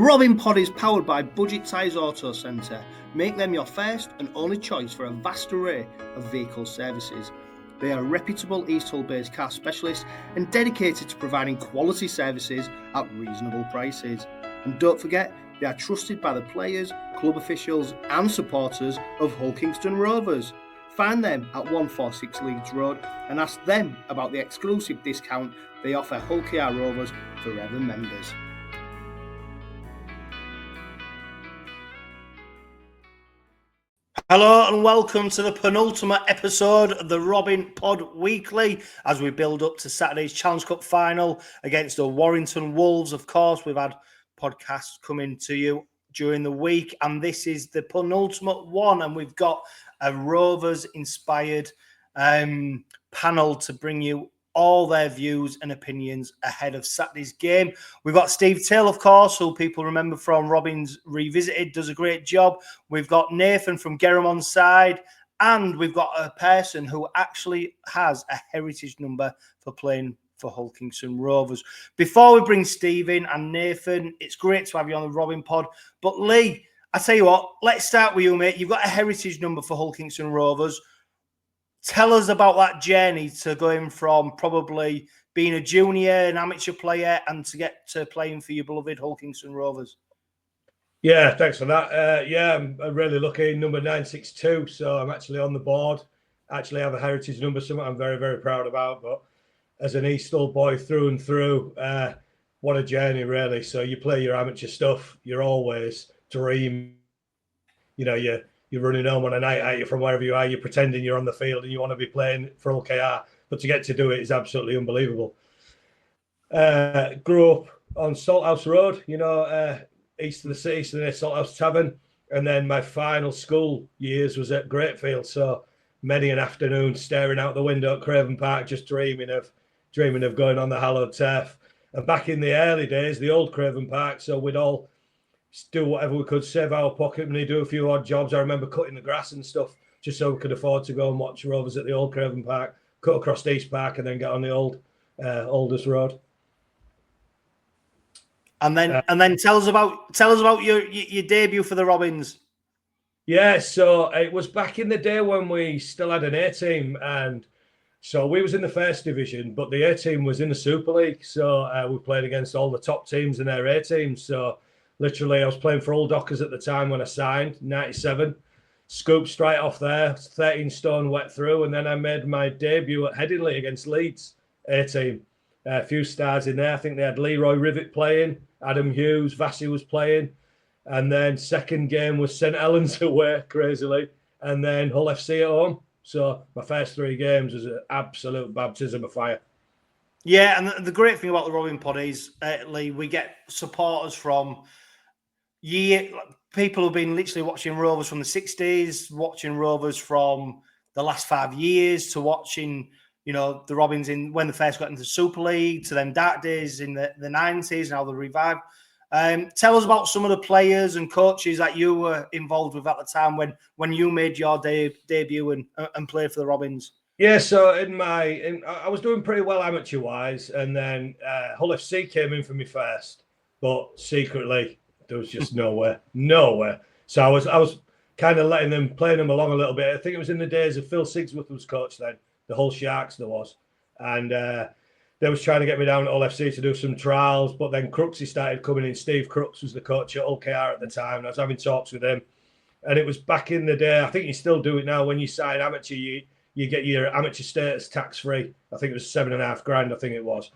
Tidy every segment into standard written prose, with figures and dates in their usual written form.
Robin Pod is powered by Budget Tyres Auto Centre. Make them your first and only choice for a vast array of vehicle services. They are reputable East Hull-based car specialists and dedicated to providing quality services at reasonable prices. And don't forget, they are trusted by the players, club officials and supporters of Hull Kingston Rovers. Find them at 146 Leeds Road and ask them about the exclusive discount they offer Hull KR Rovers Forever members. Hello and welcome to the penultimate episode of the Robin Pod Weekly as we build up to Saturday's Challenge Cup final against the Warrington Wolves. Of course, we've had podcasts coming to you during the week and this is the penultimate one, and we've got a Rovers-inspired panel to bring you all their views and opinions ahead of Saturday's game. We've got Steve Till, of course, who people remember from Robins Revisited, does a great job. We've got Nathan from Gerrim Onside, and we've got a person who actually has a heritage number for playing for Hull Kingston Rovers. Before we bring Steve in and Nathan, it's great to have you on the Robin Pod. But Lee, I tell you what, let's start with you, mate. You've got a heritage number for Hull Kingston Rovers. Tell us about that journey to going from probably being a junior, an amateur player, and to get to playing for your beloved Hull Kingston Rovers. Yeah, thanks for that. Yeah, I'm really lucky, number 962, so I'm actually on the board. Actually have a heritage number, something I'm very, very proud about. But as an East Hull boy through and through, what a journey, really. So you play your amateur stuff, you're always dream. You know, you're running home on a night out from wherever you are, you're pretending you're on the field and you want to be playing for Hull KR, but to get to do it is absolutely unbelievable. Grew up on Salthouse Road, east of the city, so near Salthouse Tavern, and then my final school years was at Greatfield, so many an afternoon staring out the window at Craven Park, just dreaming of going on the hallowed turf. And back in the early days, the old Craven Park, so we'd all do whatever we could, save our pocket money, do a few odd jobs. I remember cutting the grass and stuff just so we could afford to go and watch Rovers at the old Craven Park, cut across East Park and then get on the oldest road. And then tell us about your debut for the Robins. Yeah, so it was back in the day when we still had an A team, and so we was in the first division, but the A team was in the Super League. So we played against all the top teams in their A teams. So literally, I was playing for Old Dockers at the time when I signed, 97. Scooped straight off there, 13 stone wet through. And then I made my debut at Headingley against Leeds A-team. A few stars in there. I think they had Leroy Rivet playing, Adam Hughes, 𝘂𝗂𝗏 was playing. And then second game was St Helens away, crazily. And then Hull FC at home. So my first three games was an absolute baptism of fire. Yeah, and the great thing about the Robin Pod is, Lee, we get supporters from people who've been literally watching Rovers from the 60s, watching Rovers from the last 5 years, to watching, the Robins when they first got into the Super League, to them dark days in the 90s and how they revived. Tell us about some of the players and coaches that you were involved with at the time when you made your debut and played for the Robins. Yeah, so I was doing pretty well amateur-wise, and then Hull FC came in for me first, but secretly there was just nowhere. So I was kind of playing them along a little bit. I think it was in the days of Phil Sigsworth was coach then, the Hull Sharks there was, and they was trying to get me down at Hull FC to do some trials, but then 𝗀𝗂𝗏𝗏 started coming in. Steve 𝗀𝗂𝗏 was the coach at Hull KR at the time, and I was having talks with him, and it was back in the day. I think you still do it now. When you sign amateur, you get your amateur status tax-free. I think it was $7,500, I think it was.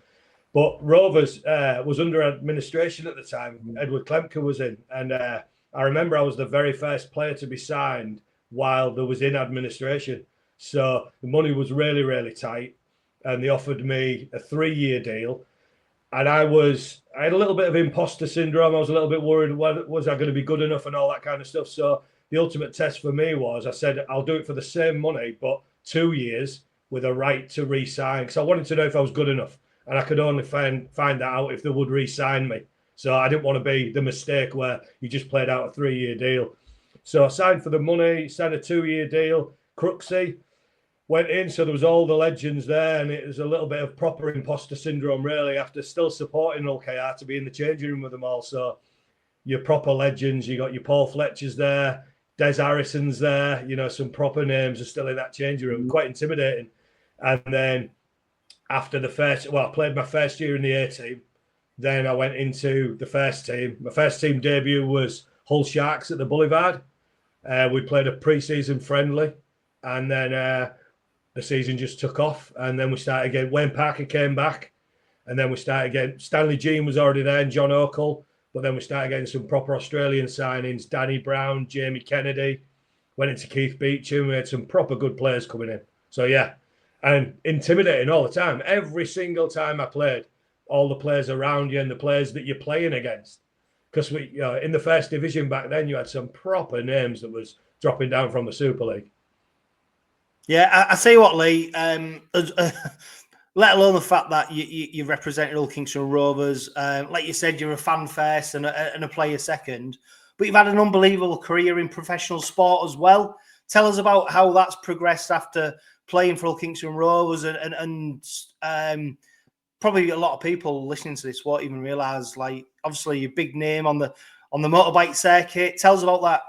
But Rovers was under administration at the time. Edward Klemke was in. And I remember I was the very first player to be signed while there was in administration. So the money was really, really tight. And they offered me a 3-year deal. And I had a little bit of imposter syndrome. I was a little bit worried, was I going to be good enough and all that kind of stuff. So the ultimate test for me was, I said, I'll do it for the same money, but 2 years with a right to re-sign. Because I wanted to know if I was good enough. And I could only find that out if they would re-sign me. So I didn't want to be the mistake where you just played out a 3-year deal. So I signed for the money, signed a 2-year deal. 𝗀𝗂𝗏𝗏 went in, so there was all the legends there, and it was a little bit of proper imposter syndrome, really, after still supporting Hull KR to be in the changing room with them all. So your proper legends. You got your Paul Fletchers there, Des Harrison's there. You know, some proper names are still in that changing room. Quite intimidating. And then after I played my first year in the A team. Then I went into the first team. My first team debut was Hull Sharks at the Boulevard. We played a pre-season friendly, and then the season just took off. And then we started again. Wayne Parker came back, and then we started again. Stanley Jean was already there, and John O'Cole. But then we started getting some proper Australian signings. Danny Brown, Jamie Kennedy. Went into Keith Beecham. We had some proper good players coming in. So, yeah. And intimidating all the time. Every single time I played, all the players around you and the players that you're playing against. Because in the first division back then, you had some proper names that was dropping down from the Super League. Yeah, I tell you what, Lee, let alone the fact that you represented Hull Kingston Rovers. Like you said, you're a fan first and a player second, but you've had an unbelievable career in professional sport as well. Tell us about how that's progressed after playing for Hull Kingston Rovers and probably a lot of people listening to this won't even realise, like, obviously your big name on the motorbike circuit. Tell us about that.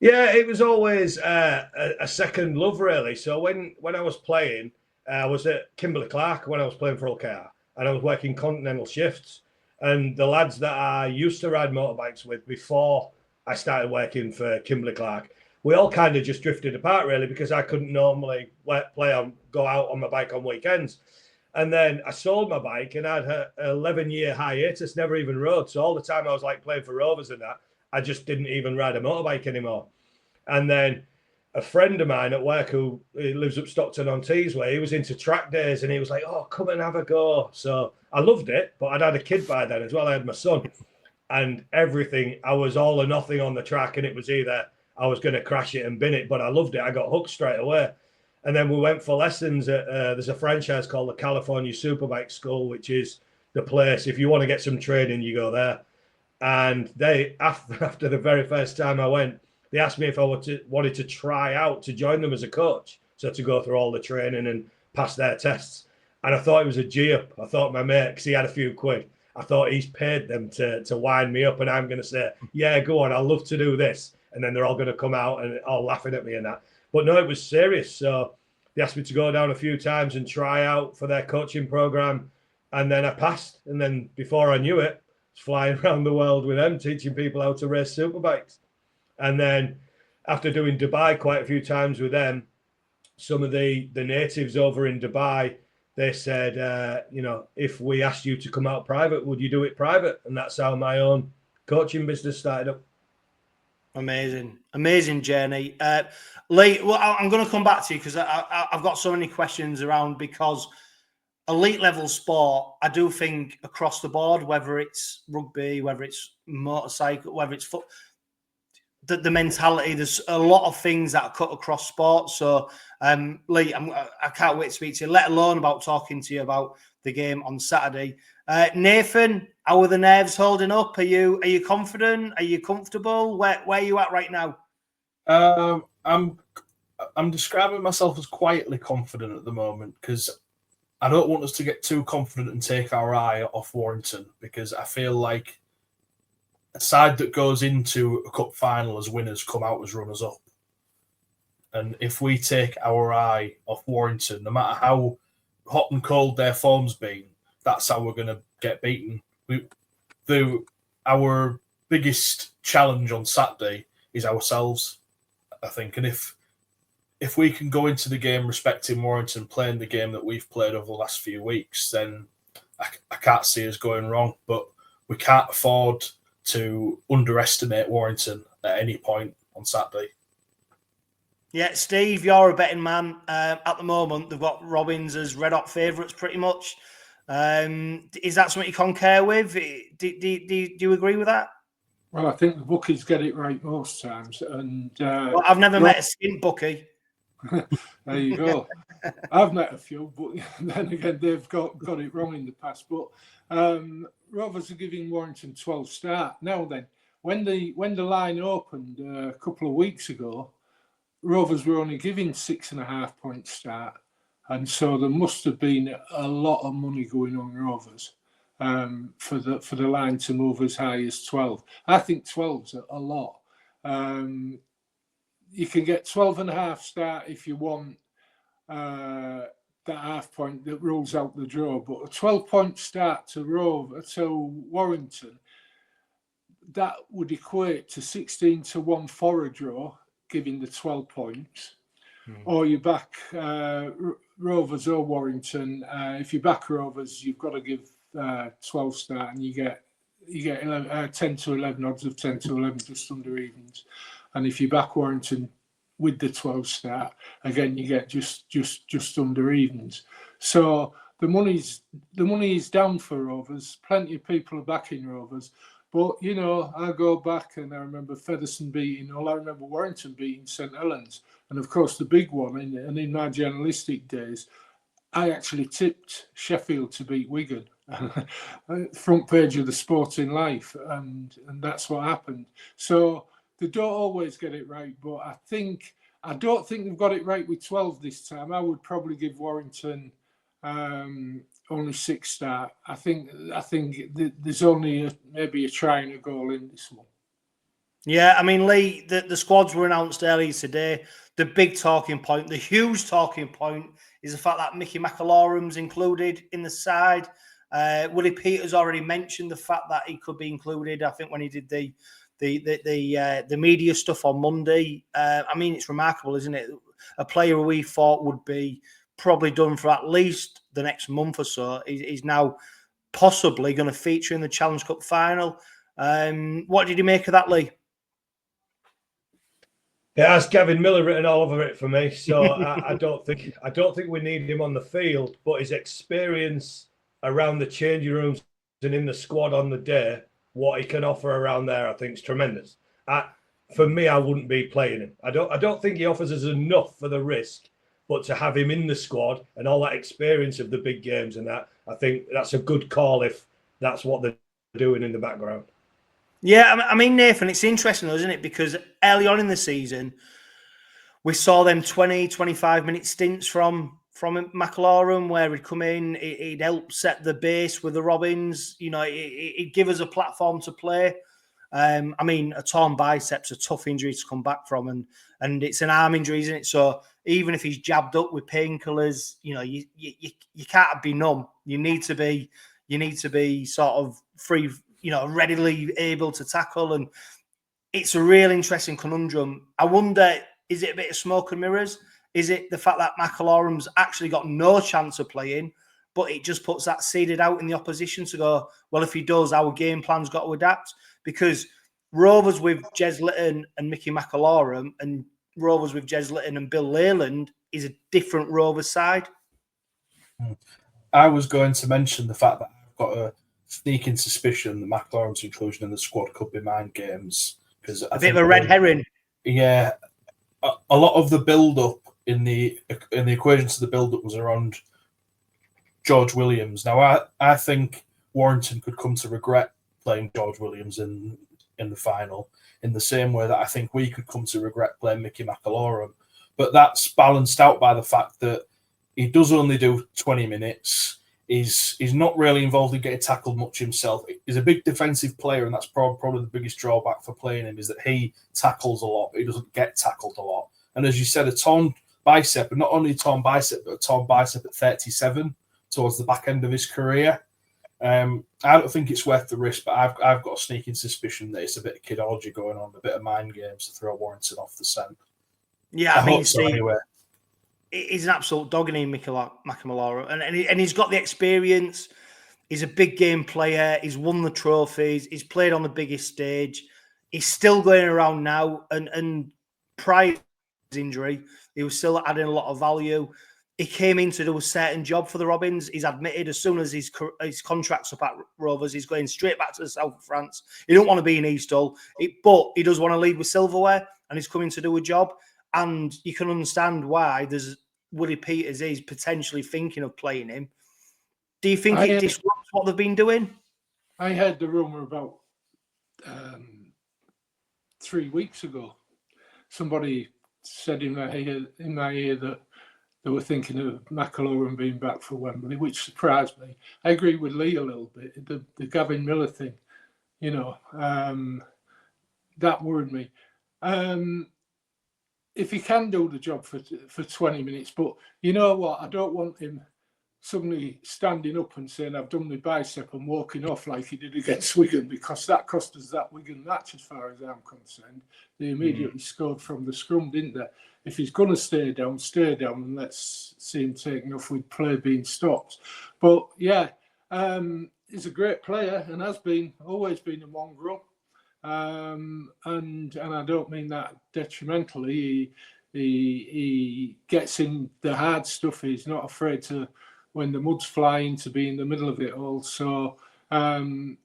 Yeah, it was always a second love, really. So when I was playing, I was at Kimberley-Clark when I was playing for Hull, and I was working continental shifts. And the lads that I used to ride motorbikes with before I started working for Kimberley-Clark, we all kind of just drifted apart, really, because I couldn't normally go out on my bike on weekends. And then I sold my bike and I had an 11-year hiatus, never even rode. So all the time I was like playing for Rovers and that, I just didn't even ride a motorbike anymore. And then a friend of mine at work who lives up Stockton-on-Tees, he was into track days and he was like, oh, come and have a go. So I loved it, but I'd had a kid by then as well. I had my son and everything. I was all or nothing on the track, and it was either I was going to crash it and bin it, but I loved it. I got hooked straight away. And then we went for lessons at, there's a franchise called the California Superbike School, which is the place. If you want to get some training, you go there. And they, after the very first time I went, they asked me if I wanted to try out to join them as a coach. So to go through all the training and pass their tests. And I thought it was a G-up. I thought my mate, because he had a few quid, I thought he's paid them to wind me up. And I'm going to say, yeah, go on, I'd love to do this. And then they're all going to come out and all laughing at me and that. But no, it was serious. So they asked me to go down a few times and try out for their coaching program. And then I passed. And then before I knew it, I was flying around the world with them, teaching people how to race superbikes. And then after doing Dubai quite a few times with them, some of the natives over in Dubai, they said, if we asked you to come out private, would you do it private? And that's how my own coaching business started up. Amazing journey. Lee, well, I'm going to come back to you because I've got so many questions around, because elite level sport, I do think across the board, whether it's rugby, whether it's motorcycle, whether it's foot, the mentality, there's a lot of things that cut across sports. So, Lee, I can't wait to speak to you, let alone about talking to you about the game on Saturday. Nathan, how are the nerves holding up? Are you confident? Are you comfortable? Where are you at right now? I'm describing myself as quietly confident at the moment, because I don't want us to get too confident and take our eye off Warrington, because I feel like a side that goes into a cup final as winners come out as runners up. And if we take our eye off Warrington, no matter how hot and cold their form's been, that's how we're going to get beaten. Our biggest challenge on Saturday is ourselves, I think. And if we can go into the game respecting Warrington, playing the game that we've played over the last few weeks, then I can't see us going wrong. But we can't afford to underestimate Warrington at any point on Saturday. Yeah, Steve, you're a betting man. At the moment, they've got Robins as red hot favourites pretty much. Is that something you concur with? Do you agree with that? Well, I think the bookies get it right most times. And well, I've never met a skint bookie. There you go. I've met a few, but then again, they've got it wrong in the past. But Rovers are giving Warrington 12 start. Now then, when the line opened a couple of weeks ago, Rovers were only giving 6.5 point start. And so there must have been a lot of money going on Rovers. for the line to move as high as 12. I think 12's a lot. You can get 12.5 start if you want that half point that rules out the draw, but a 12-point start to Warrington, that would equate to 16-1 for a draw, giving the 12 points. Or you back Rovers or Warrington. If you back Rovers, you've got to give 12 start, and you get 10-11 odds of 10-11, just under evens. And if you back Warrington with the 12 start, again you get just under evens. So the money is down for Rovers. Plenty of people are backing Rovers. But, you know, I go back and I remember Featherstone beating Hull. I remember Warrington beating St Helens. And, of course, the big one, in my journalistic days, I actually tipped Sheffield to beat Wigan. Front page of the Sporting Life. And that's what happened. So they don't always get it right. But I don't think they've got it right with 12 this time. I would probably give Warrington only 6 start. I think there's only maybe a try and a goal in this one. Yeah, I mean, Lee, the squads were announced earlier today. The big talking point, the huge talking point, is the fact that 𝗵𝗂𝗋𝗄𝗏's included in the side. 𝗀𝗑𝗽𝗲𝗄𝗏's already mentioned the fact that he could be included. I think when he did the media stuff on Monday. I mean, it's remarkable, isn't it? A player who we thought would be probably done for at least the next month or so is now possibly going to feature in the Challenge Cup final. What did you make of that, Lee? It has Gavin Miller written all over it for me, so I don't think we need him on the field, but his experience around the changing rooms and in the squad on the day, what he can offer around there, I think is tremendous. For me, I wouldn't be playing him. I don't think he offers us enough for the risk. But to have him in the squad and all that experience of the big games and that, I think that's a good call if that's what they're doing in the background. Yeah, I mean, Nathan, it's interesting, though, isn't it? Because early on in the season, we saw them 20, 25-minute stints from 𝗵𝗂𝗋𝗄𝗏 where he'd come in, he'd help set the base with the Robins. You know, he'd give us a platform to play. I mean, a torn bicep's a tough injury to come back from, and it's an arm injury, isn't it? So even if he's jabbed up with painkillers, you know, you can't be numb. You need to be sort of free, you know, readily able to tackle. And it's a real interesting conundrum. I wonder, is it a bit of smoke and mirrors? Is it the fact that 𝗵𝗂𝗋𝗄𝗏's actually got no chance of playing, but it just puts that seeded out in the opposition to go, well, if he does, our game plan's got to adapt? Because Rovers with Jez Litton and 𝗵𝗂𝗋𝗄𝗏 and Rovers with Jez Litton and Bill Leyland is a different Rovers side. I was going to mention the fact that I've got a sneaking suspicion that 𝗵𝗂𝗋𝗄𝗏's inclusion in the squad could be mind games. Because A bit of a red herring. Yeah. A lot of the build-up in the equation to the build-up was around George Williams. Now, I think Warrington could come to regret playing George Williams in the final, in the same way that I think we could come to regret playing 𝗵𝗂𝗋𝗄𝗏. But that's balanced out by the fact that he does only do 20 minutes. He's not really involved in getting tackled much himself. He's a big defensive player, and that's probably the biggest drawback for playing him, is that he tackles a lot, but he doesn't get tackled a lot. And as you said, a torn bicep, and not only a torn bicep, but a torn bicep at 37 towards the back end of his career. I don't think it's worth the risk, but I've got a sneaking suspicion that it's a bit of kidology going on, a bit of mind games to throw Warrington off the scent. Yeah, I mean, so anyway. He's an absolute dog in 𝗵𝗂𝗋𝗄𝗏, and he's got the experience. He's a big game player. He's won the trophies. He's played on the biggest stage. He's still going around now, and prior to his injury, he was still adding a lot of value. He came in to do a certain job for the Robins. He's admitted as soon as his contract's up at Rovers, he's going straight back to the south of France. He don't want to be in East Hull, but he does want to lead with silverware, and he's coming to do a job. And you can understand why 𝗀𝗧𝗏𝗏's is potentially thinking of playing him. Do you think it disrupts what they've been doing? I heard the rumour about 3 weeks ago. Somebody said in my ear that they were thinking of McIlroy being back for Wembley, which surprised me. I agree with Lee a little bit. The Gavin Miller thing, you know, that worried me. If he can do the job for 20 minutes, but you know what? I don't want him suddenly standing up and saying, I've done my bicep and walking off like he did against Wigan, because that cost us that Wigan match as far as I'm concerned. They immediately scored from the scrum, didn't they? If he's going to stay down, and let's see him taken off with play being stopped. But yeah, he's a great player and has been, always been a mongrel. And I don't mean that detrimentally. He gets in the hard stuff. He's not afraid to, when the mud's flying, to be in the middle of it all. So, and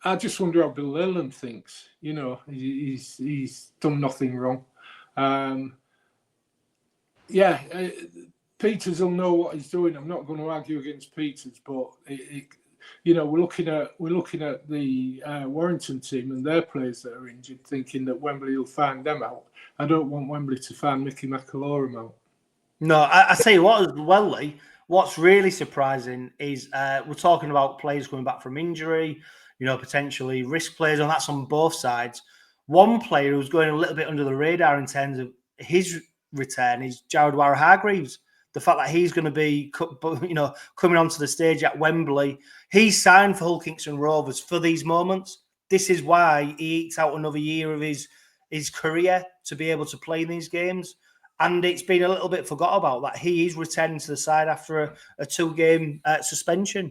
I just wonder how Bill Leyland thinks. You know, he's done nothing wrong. Peters will know what he's doing. I'm not going to argue against Peters, but you know, we're looking at the Warrington team and their players that are injured, thinking that Wembley will find them out. I don't want Wembley to find Mickey McIlroy out. No, I tell you what as well, Lee, what's really surprising is we're talking about players coming back from injury, you know, potentially risk players, and that's on both sides. One player who's going a little bit under the radar in terms of his return is Jared Waugher-Hargreaves. The fact that he's going to be, you know, coming onto the stage at Wembley. He signed for Hull Kingston Rovers for these moments. This is why he eats out another year of his career to be able to play in these games. And it's been a little bit forgot about that he is returning to the side after a 2-game suspension.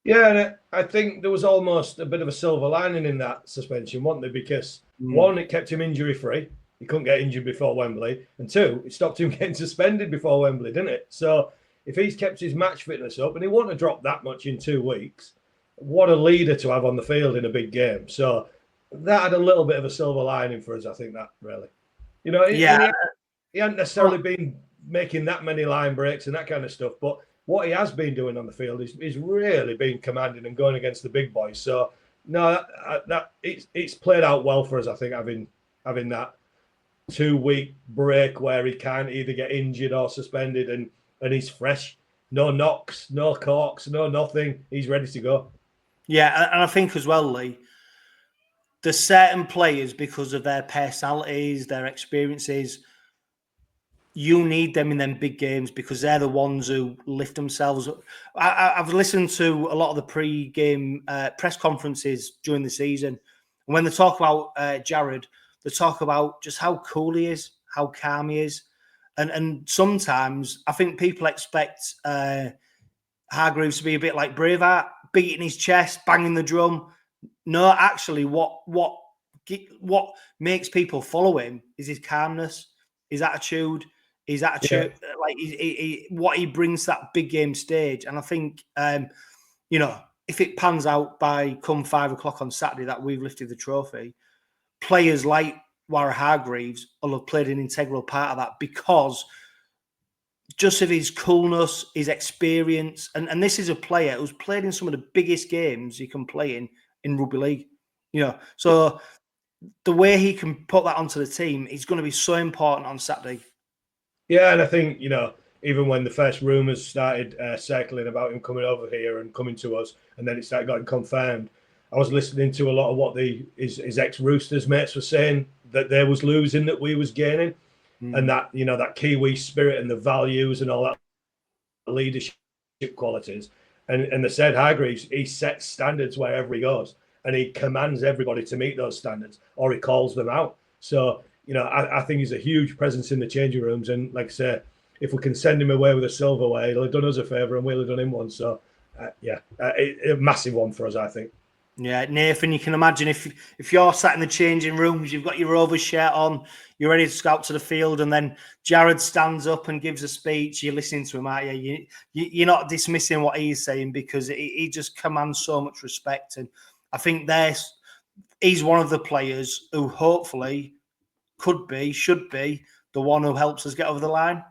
Yeah, and I think there was almost a bit of a silver lining in that suspension, wasn't there? Because one, it kept him injury-free. He couldn't get injured before Wembley. And two, it stopped him getting suspended before Wembley, didn't it? So if he's kept his match fitness up, and he wouldn't have dropped that much in 2 weeks, what a leader to have on the field in a big game. So that had a little bit of a silver lining for us, I think, that really. You know, he hadn't necessarily been making that many line breaks and that kind of stuff, but what he has been doing on the field is really been commanding and going against the big boys. So no, it's played out well for us, I think, having that 2-week break where he can't either get injured or suspended, and he's fresh. No knocks, no corks, no nothing. He's ready to go. Yeah, and I think as well, Lee, there's certain players, because of their personalities, their experiences, you need them in them big games because they're the ones who lift themselves up. I've listened to a lot of the pre-game press conferences during the season. And when they talk about Jared, they talk about just how cool he is, how calm he is. And sometimes I think people expect Hargreaves to be a bit like Braveheart, beating his chest, banging the drum. No, actually, what makes people follow him is his calmness, his attitude, like what he brings to that big game stage. And I think, you know, if it pans out by come 5 o'clock on Saturday that we've lifted the trophy, players like Waugher-Hargreaves will have played an integral part of that because just of his coolness, his experience, and this is a player who's played in some of the biggest games you can play in rugby league. You know, so the way he can put that onto the team is going to be so important on Saturday. Yeah, and I think, you know, even when the first rumours started circling about him coming over here and coming to us, and then it started getting confirmed, I was listening to a lot of what his ex-Roosters mates were saying, that they was losing, that we was gaining, and that, you know, that Kiwi spirit and the values and all that leadership qualities. And they said Hargreaves, he sets standards wherever he goes, and he commands everybody to meet those standards, or he calls them out. So, you know, I think he's a huge presence in the changing rooms. And like I say, if we can send him away with a silverware, he'll have done us a favour and we'll have done him one. So, a massive one for us, I think. Yeah, Nathan, you can imagine if you're sat in the changing rooms, you've got your Rovers shirt on, you're ready to scout to the field, and then Jared stands up and gives a speech, you're listening to him, aren't you? You're not dismissing what he's saying because he just commands so much respect. And I think he's one of the players who hopefully should be the one who helps us get over the line.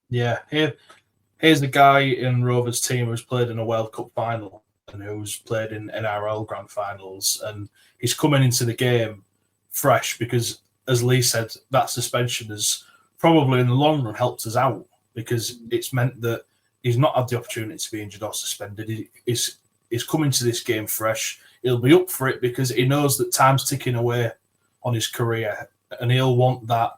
Yeah, here's the guy in Rovers team who's played in a World Cup final and who's played in NRL Grand Finals, and he's coming into the game fresh because, as Lee said, that suspension has probably in the long run helped us out, because it's meant that he's not had the opportunity to be injured or suspended. He's coming to this game fresh. He'll be up for it because he knows that time's ticking away on his career, and he'll want that.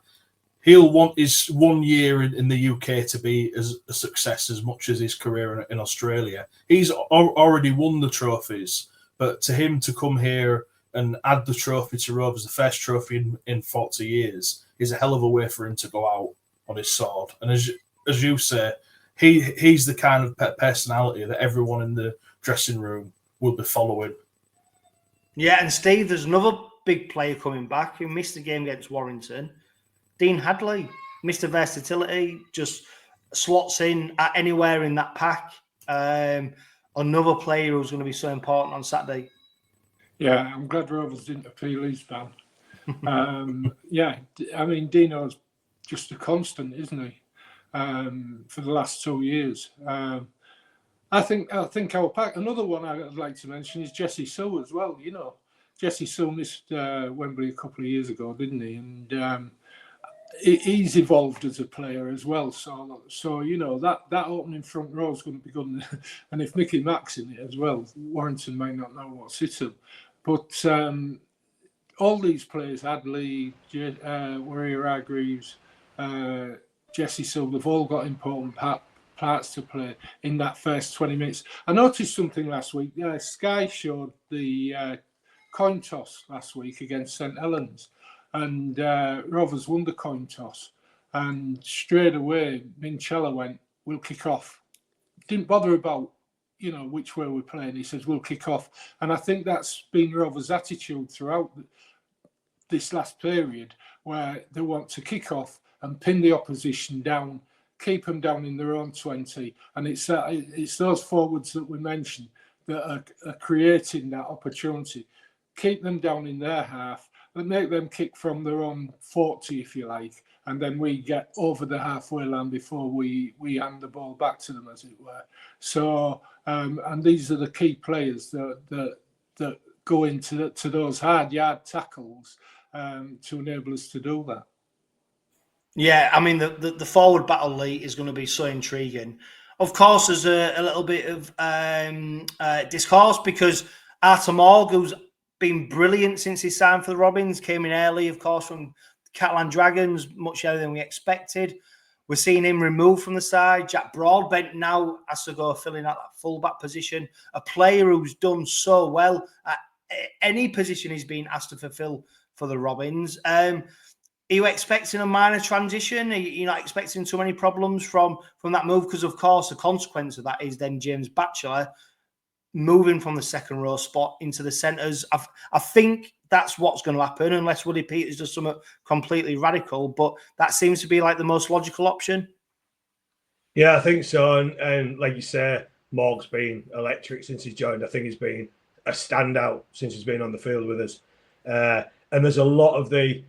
He'll want his 1 year in the UK to be as a success as much as his career in Australia. He's already won the trophies, but to him to come here and add the trophy to Rovers, the first trophy in 40 years, is a hell of a way for him to go out on his sword. And as you say, he's the kind of personality that everyone in the dressing room will be following. Yeah, and Steve, there's another big player coming back who missed the game against Warrington. Dean Hadley, Mr. Versatility, just slots in at anywhere in that pack. Another player who's going to be so important on Saturday. Yeah, I'm glad Rovers didn't appeal his ban. Yeah, I mean, Dino's just a constant, isn't he? For the last 2 years. I think our pack. Another one I'd like to mention is Jessie Sulh as well. You know, Jessie Sulh missed Wembley a couple of years ago, didn't he? And he's evolved as a player as well. So you know that opening front row is going to be good. And if Mickey Mack's in it as well, Warrington may not know what's hit him. But all these players, Hadley, Warrior Hargreaves, Jessie Sulh, they've all got important parts to play in that first 20 minutes. I noticed something last week. Sky showed the coin toss last week against St Helens, and Rovers won the coin toss. And straight away, Minchella went, "We'll kick off." Didn't bother about, you know, which way we're playing. He says, "We'll kick off." And I think that's been Rovers' attitude throughout this last period, where they want to kick off and pin the opposition down, keep them down in their own 20. And it's those forwards that we mentioned that are creating that opportunity. Keep them down in their half and make them kick from their own 40, if you like. And then we get over the halfway line before we hand the ball back to them, as it were. So, and these are the key players that go into those hard yard tackles to enable us to do that. Yeah, I mean, the forward battle, Lee, is going to be so intriguing. Of course, there's a little bit of discourse because 𝗬𝗏𝗏, who's been brilliant since he signed for the Robins, came in early, of course, from Catalan Dragons, much earlier than we expected. We're seeing him removed from the side. Jack Broadbent now has to go filling out that fullback position. A player who's done so well at any position he's been asked to fulfill for the Robins. Are you expecting a minor transition? Are you not expecting too many problems from that move? Because, of course, the consequence of that is then James Batchelor moving from the second row spot into the centres. I think that's what's going to happen unless Woody Peters does something completely radical. But that seems to be like the most logical option. Yeah, I think so. And like you say, Morg's been electric since he's joined. I think he's been a standout since he's been on the field with us. And there's a lot of the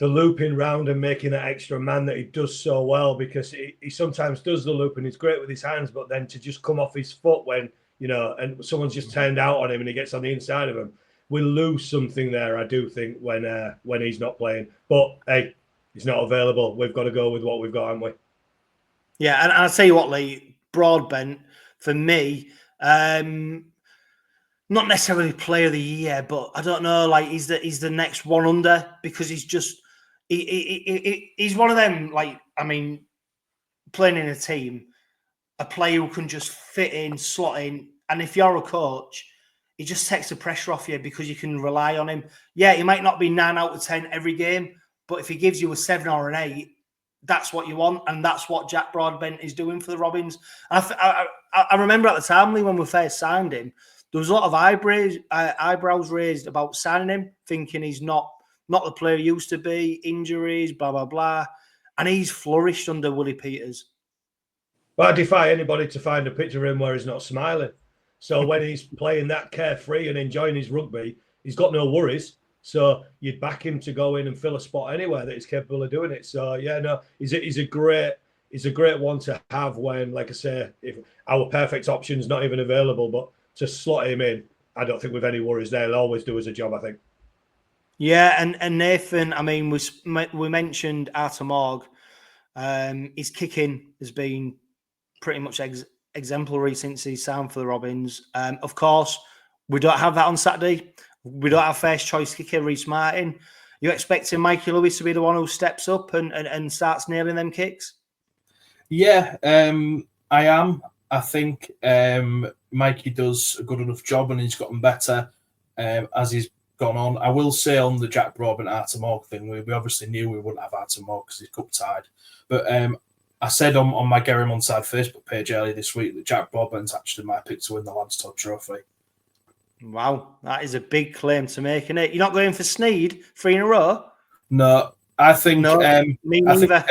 looping round and making that extra man that he does so well, because he sometimes does the loop and he's great with his hands, but then to just come off his foot when, you know, and someone's just turned out on him and he gets on the inside of him, we lose something there, I do think, when he's not playing. But, hey, he's not available. We've got to go with what we've got, haven't we? Yeah, and I'll tell you what, Lee, Broadbent, for me, not necessarily player of the year, but I don't know, like he's the next one under, because he's just he's one of them, like, I mean, playing in a team, a player who can just fit in, slot in, and if you're a coach, he just takes the pressure off you because you can rely on him. Yeah, he might not be 9 out of 10 every game, but if he gives you a 7 or an 8, that's what you want, and that's what Jack Broadbent is doing for the Robins. I remember at the time, Lee, when we first signed him, there was a lot of eyebrows raised about signing him, thinking he's not the player he used to be, injuries, blah, blah, blah. And he's flourished under Woody Peters. Well, I defy anybody to find a picture of him where he's not smiling. So when he's playing that carefree and enjoying his rugby, he's got no worries. So you'd back him to go in and fill a spot anywhere that he's capable of doing it. So, yeah, no, he's a great one to have when, like I say, if our perfect option's not even available, but to slot him in, I don't think we've any worries there. He'll always do us a job, I think. Yeah, and Nathan, I mean, we mentioned 𝗬𝗏𝗏. His kicking has been pretty much exemplary since he's signed for the Robins. Of course, we don't have that on Saturday. We don't have first choice kicker Rhys Martin. You expecting Mikey Lewis to be the one who steps up and starts nailing them kicks? Yeah, I am. I think Mikey does a good enough job, and he's gotten better as he's gone on. I will say on the Jack Broadbent Arthur Morg thing, we obviously knew we wouldn't have Arthur Morg because he's cup tied. But I said on my Gerrim Onside Facebook page earlier this week that Jack Broadbent's actually my pick to win the Lads Todd Trophy. Wow, that is a big claim to make, isn't it? You're not going for Sneed 3 in a row? No, I think No, me neither.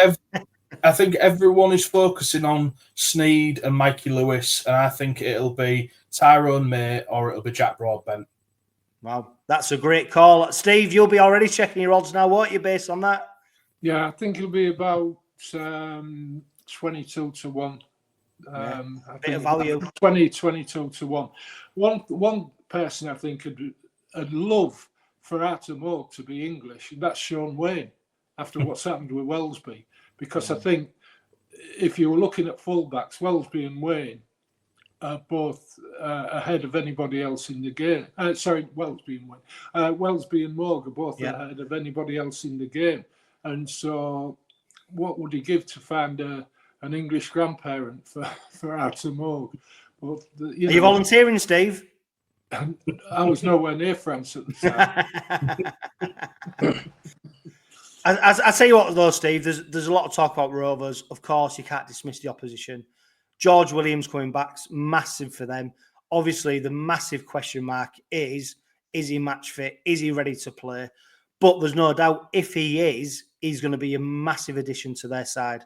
I think everyone is focusing on Sneed and Mikey Lewis, and I think it'll be Tyrone May or it'll be Jack Broadbent. Wow, that's a great call. Steve, you'll be already checking your odds now, won't you, based on that? Yeah, I think it'll be about 22 to 1. A bit of value. 22 to 1. One person I think I'd love for Arthur Morg to be English, and that's Sean Wayne, after what's happened with Wellesby. Because I think if you were looking at fullbacks, Wellesby and Wayne are both ahead of anybody else in the game. Wellesby and Wayne. Wellesby and Morg are both ahead of anybody else in the game. And so what would he give to find an English grandparent for Arthur Morg? But, are you volunteering, Steve? I was nowhere near France at the time. I tell you what, though, Steve, there's a lot of talk about Rovers. Of course, you can't dismiss the opposition. George Williams coming back's massive for them. Obviously, the massive question mark is he match fit? Is he ready to play? But there's no doubt if he is, he's going to be a massive addition to their side.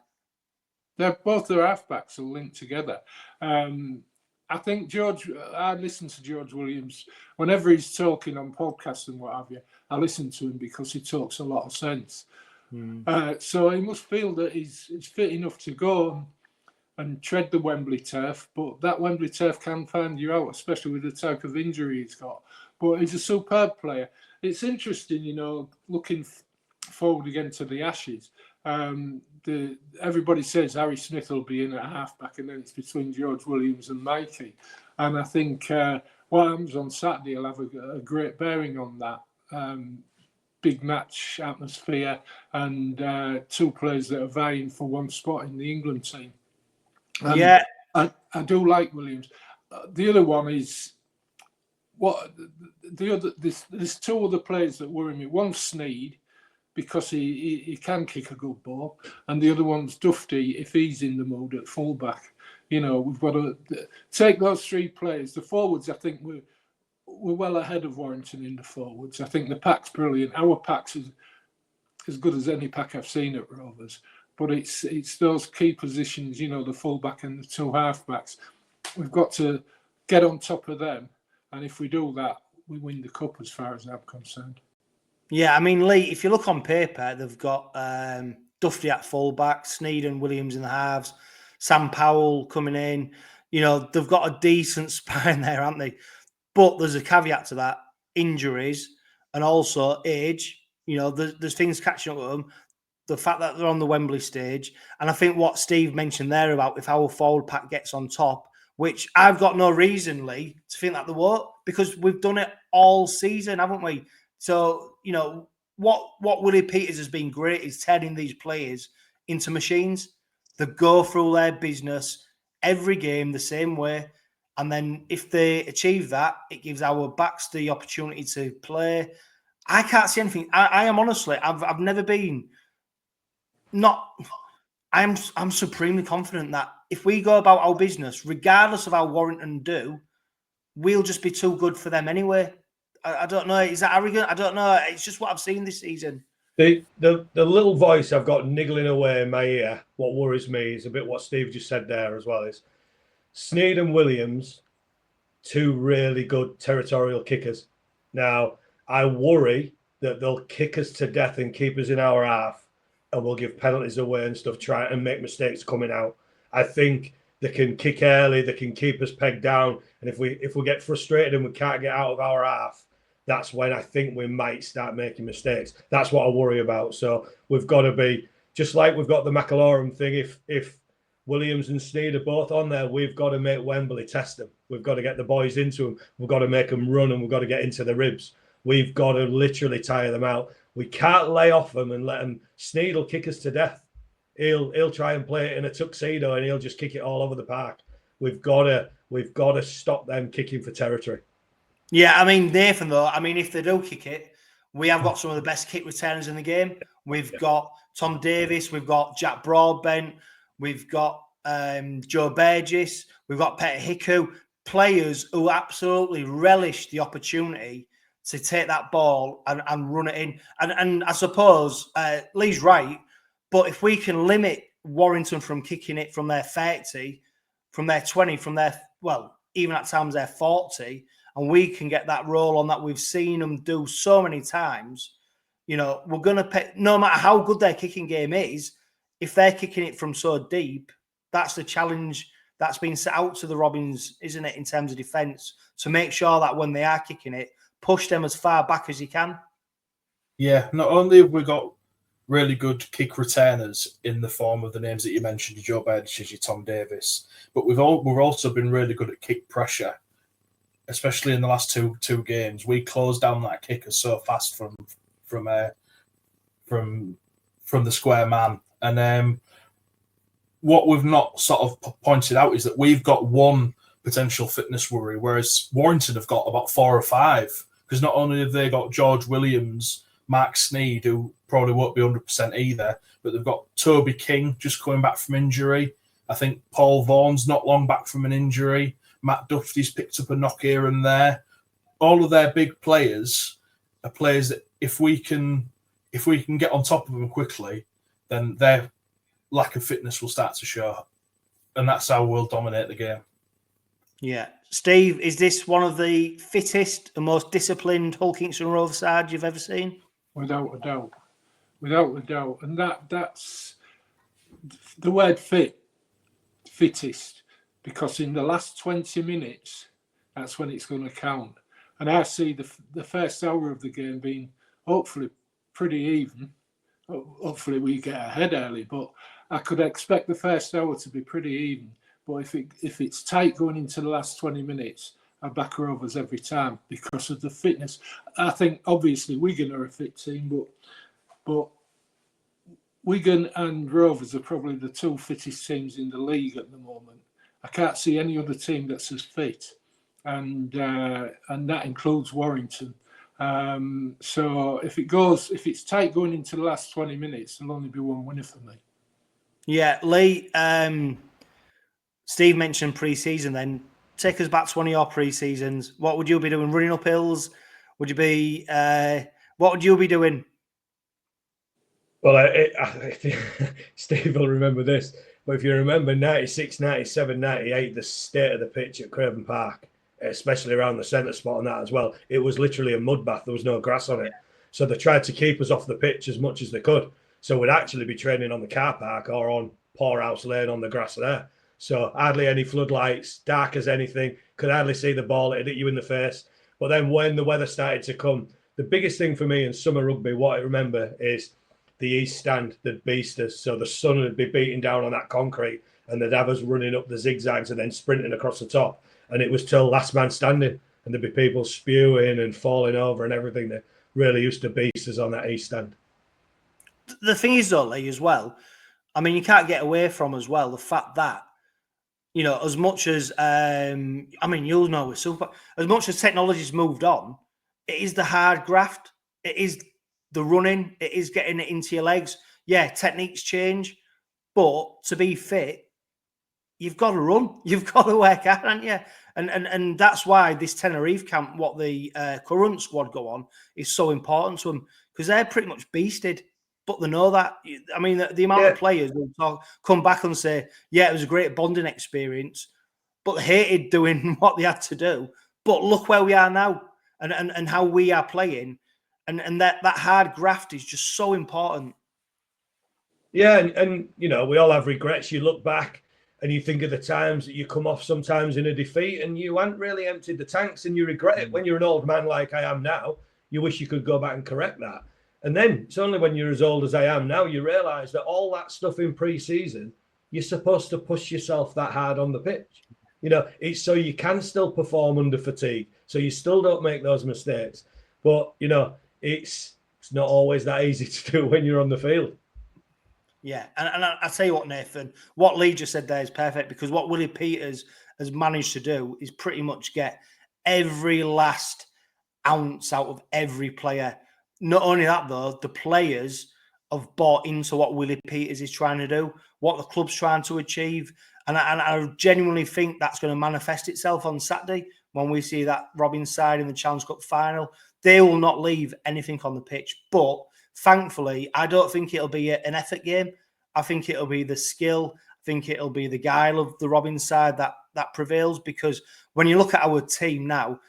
Both their halfbacks are linked together. I think I listen to George Williams whenever he's talking on podcasts and what have you. I listen to him because he talks a lot of sense. So he must feel that he's fit enough to go and tread the Wembley turf. But that Wembley turf can find you out, especially with the type of injury he's got. But he's a superb player. It's interesting, looking forward again to the Ashes. Everybody says Harry Smith will be in at halfback, and then it's between George Williams and Mikey. And I think what happens on Saturday will have a great bearing on that. Big match atmosphere and two players that are vying for one spot in the England team. And I do like Williams. The other one is there's two other players that worry me. One's Sneed, because he can kick a good ball, and the other one's Dufty if he's in the mood at fullback. We've got to take those three players. The forwards, I think we're well ahead of Warrington in the forwards. I think the pack's brilliant. Our pack's as good as any pack I've seen at Rovers, but it's those key positions, the fullback and the two halfbacks. We've got to get on top of them, and if we do that, we win the cup as far as I'm concerned. Yeah, I mean, Lee, if you look on paper, they've got Dufty at fullback, Sneed and Williams in the halves, Sam Powell coming in. They've got a decent spine there, haven't they? But there's a caveat to that: injuries and also age. There's things catching up with them. The fact that they're on the Wembley stage, and I think what Steve mentioned there about if our forward pack gets on top, which I've got no reason, Lee, to think that they won't, because we've done it all season, haven't we? So, what Willie Peters has been great is turning these players into machines that go through their business every game the same way. And then if they achieve that, it gives our backs the opportunity to play. I can't see anything. I am honestly, I've never been I'm supremely confident that if we go about our business, regardless of how Warrington do, we'll just be too good for them anyway. I don't know. Is that arrogant? I don't know. It's just what I've seen this season. The little voice I've got niggling away in my ear, what worries me is a bit what Steve just said there as well, is Sneed and Williams, two really good territorial kickers. Now, I worry that they'll kick us to death and keep us in our half, and we'll give penalties away and stuff, try and make mistakes coming out. I think they can kick early, they can keep us pegged down, and if we get frustrated and we can't get out of our half, that's when I think we might start making mistakes. That's what I worry about. So we've got to be just like we've got the McIlroy thing. If Williams and Sneyd are both on there, we've got to make Wembley test them. We've got to get the boys into them. We've got to make them run, and we've got to get into the ribs. We've got to literally tire them out. We can't lay off them and let them. Sneyd will kick us to death. He'll try and play it in a tuxedo, and he'll just kick it all over the park. We've got to stop them kicking for territory. Yeah, I mean, Nathan, though, I mean, if they do kick it, we have got some of the best kick returners in the game. We've got Tom Davies, we've got Jack Broadbent, we've got 𝘀𝗂𝗽𝗲𝗁, we've got 𝗵𝗂𝗂𝗀𝗄, players who absolutely relish the opportunity to take that ball and run it in. And I suppose Lee's right, but if we can limit Warrington from kicking it from their 30, from their 20, from their, well, even at times their 40, and we can get that roll on that we've seen them do so many times, you know, we're going to pay, no matter how good their kicking game is, if they're kicking it from so deep, that's the challenge that's been set out to the Robins, isn't it, in terms of defence, to make sure that when they are kicking it, push them as far back as you can. Yeah, not only have we got really good kick returners in the form of the names that you mentioned, 𝘀𝗂𝗽𝗲𝗁, Tom Davies, but we've also been really good at kick pressure, especially in the last two games. We closed down that kicker so fast from the square man, and what we've not sort of pointed out is that we've got one potential fitness worry, whereas Warrington have got about 4 or 5. Because not only have they got George Williams, Mark Sneyd, who probably won't be 100% either, but they've got Toby King just coming back from injury. I think Paul Vaughan's not long back from an injury. Matt Duffy's picked up a knock here and there. All of their big players are players that if we can get on top of them quickly, then their lack of fitness will start to show. And that's how we'll dominate the game. Yeah. Steve, is this one of the fittest and most disciplined Hull Kingston Rovers side you've ever seen? Without a doubt. Without a doubt. And that's the word fittest, because in the last 20 minutes, that's when it's going to count. And I see the first hour of the game being hopefully pretty even. Hopefully we get ahead early, but I could expect the first hour to be pretty even. But if it's tight going into the last 20 minutes, I back Rovers every time because of the fitness. I think obviously Wigan are a fit team, but Wigan and Rovers are probably the 2 fittest teams in the league at the moment. I can't see any other team that's as fit, and that includes Warrington. So if it's tight going into the last 20 minutes, there'll only be one winner for me. Yeah, Lee. Steve mentioned pre-season. Then take us back to one of your pre-seasons. What would you be doing? Running up hills? Would you be? What would you be doing? Well, I think Steve will remember this. But if you remember 96, 97, 98, the state of the pitch at Craven Park, especially around the centre spot and that as well, it was literally a mud bath. There was no grass on it. So they tried to keep us off the pitch as much as they could. So we'd actually be training on the car park or on Poorhouse Lane on the grass there. So hardly any floodlights, dark as anything, could hardly see the ball, it'd hit you in the face. But then when the weather started to come, the biggest thing for me in summer rugby, what I remember is the east stand that beast us. So the sun would be beating down on that concrete and they'd have us running up the zigzags and then sprinting across the top. And it was till last man standing, and there'd be people spewing and falling over and everything. That really used to beast us on that east stand. The thing is, though, Lee, as well, I mean, you can't get away from as well the fact that, you know, as much as, I mean, you'll know with super, as much as technology's moved on, it is the hard graft. It is the running. It is getting it into your legs. Yeah, techniques change, but to be fit, you've got to run. You've got to work out, haven't you? And that's why this Tenerife camp, what the current squad go on, is so important to them, because they're pretty much beasted. But they know that. I mean, the amount of players will come back and say, yeah, it was a great bonding experience, but they hated doing what they had to do. But look where we are now and how we are playing. And that hard graft is just so important. Yeah, and you know, we all have regrets. You look back and you think of the times that you come off sometimes in a defeat and you hadn't really emptied the tanks and you regret it. When you're an old man like I am now, you wish you could go back and correct that. And then it's only when you're as old as I am now, you realise that all that stuff in pre-season, you're supposed to push yourself that hard on the pitch. You know, it's so you can still perform under fatigue, so you still don't make those mistakes. But, you know, it's not always that easy to do when you're on the field. Yeah, and I tell you what, Nathan, what Lee just said there is perfect, because what Willie Peters has managed to do is pretty much get every last ounce out of every player. Not only that, though, the players have bought into what Willie Peters is trying to do, what the club's trying to achieve. And I genuinely think that's going to manifest itself on Saturday when we see that Robin side in the Challenge Cup final. They will not leave anything on the pitch. But thankfully, I don't think it'll be an effort game. I think it'll be the skill. I think it'll be the guile of the Robin side that prevails. Because when you look at our team now,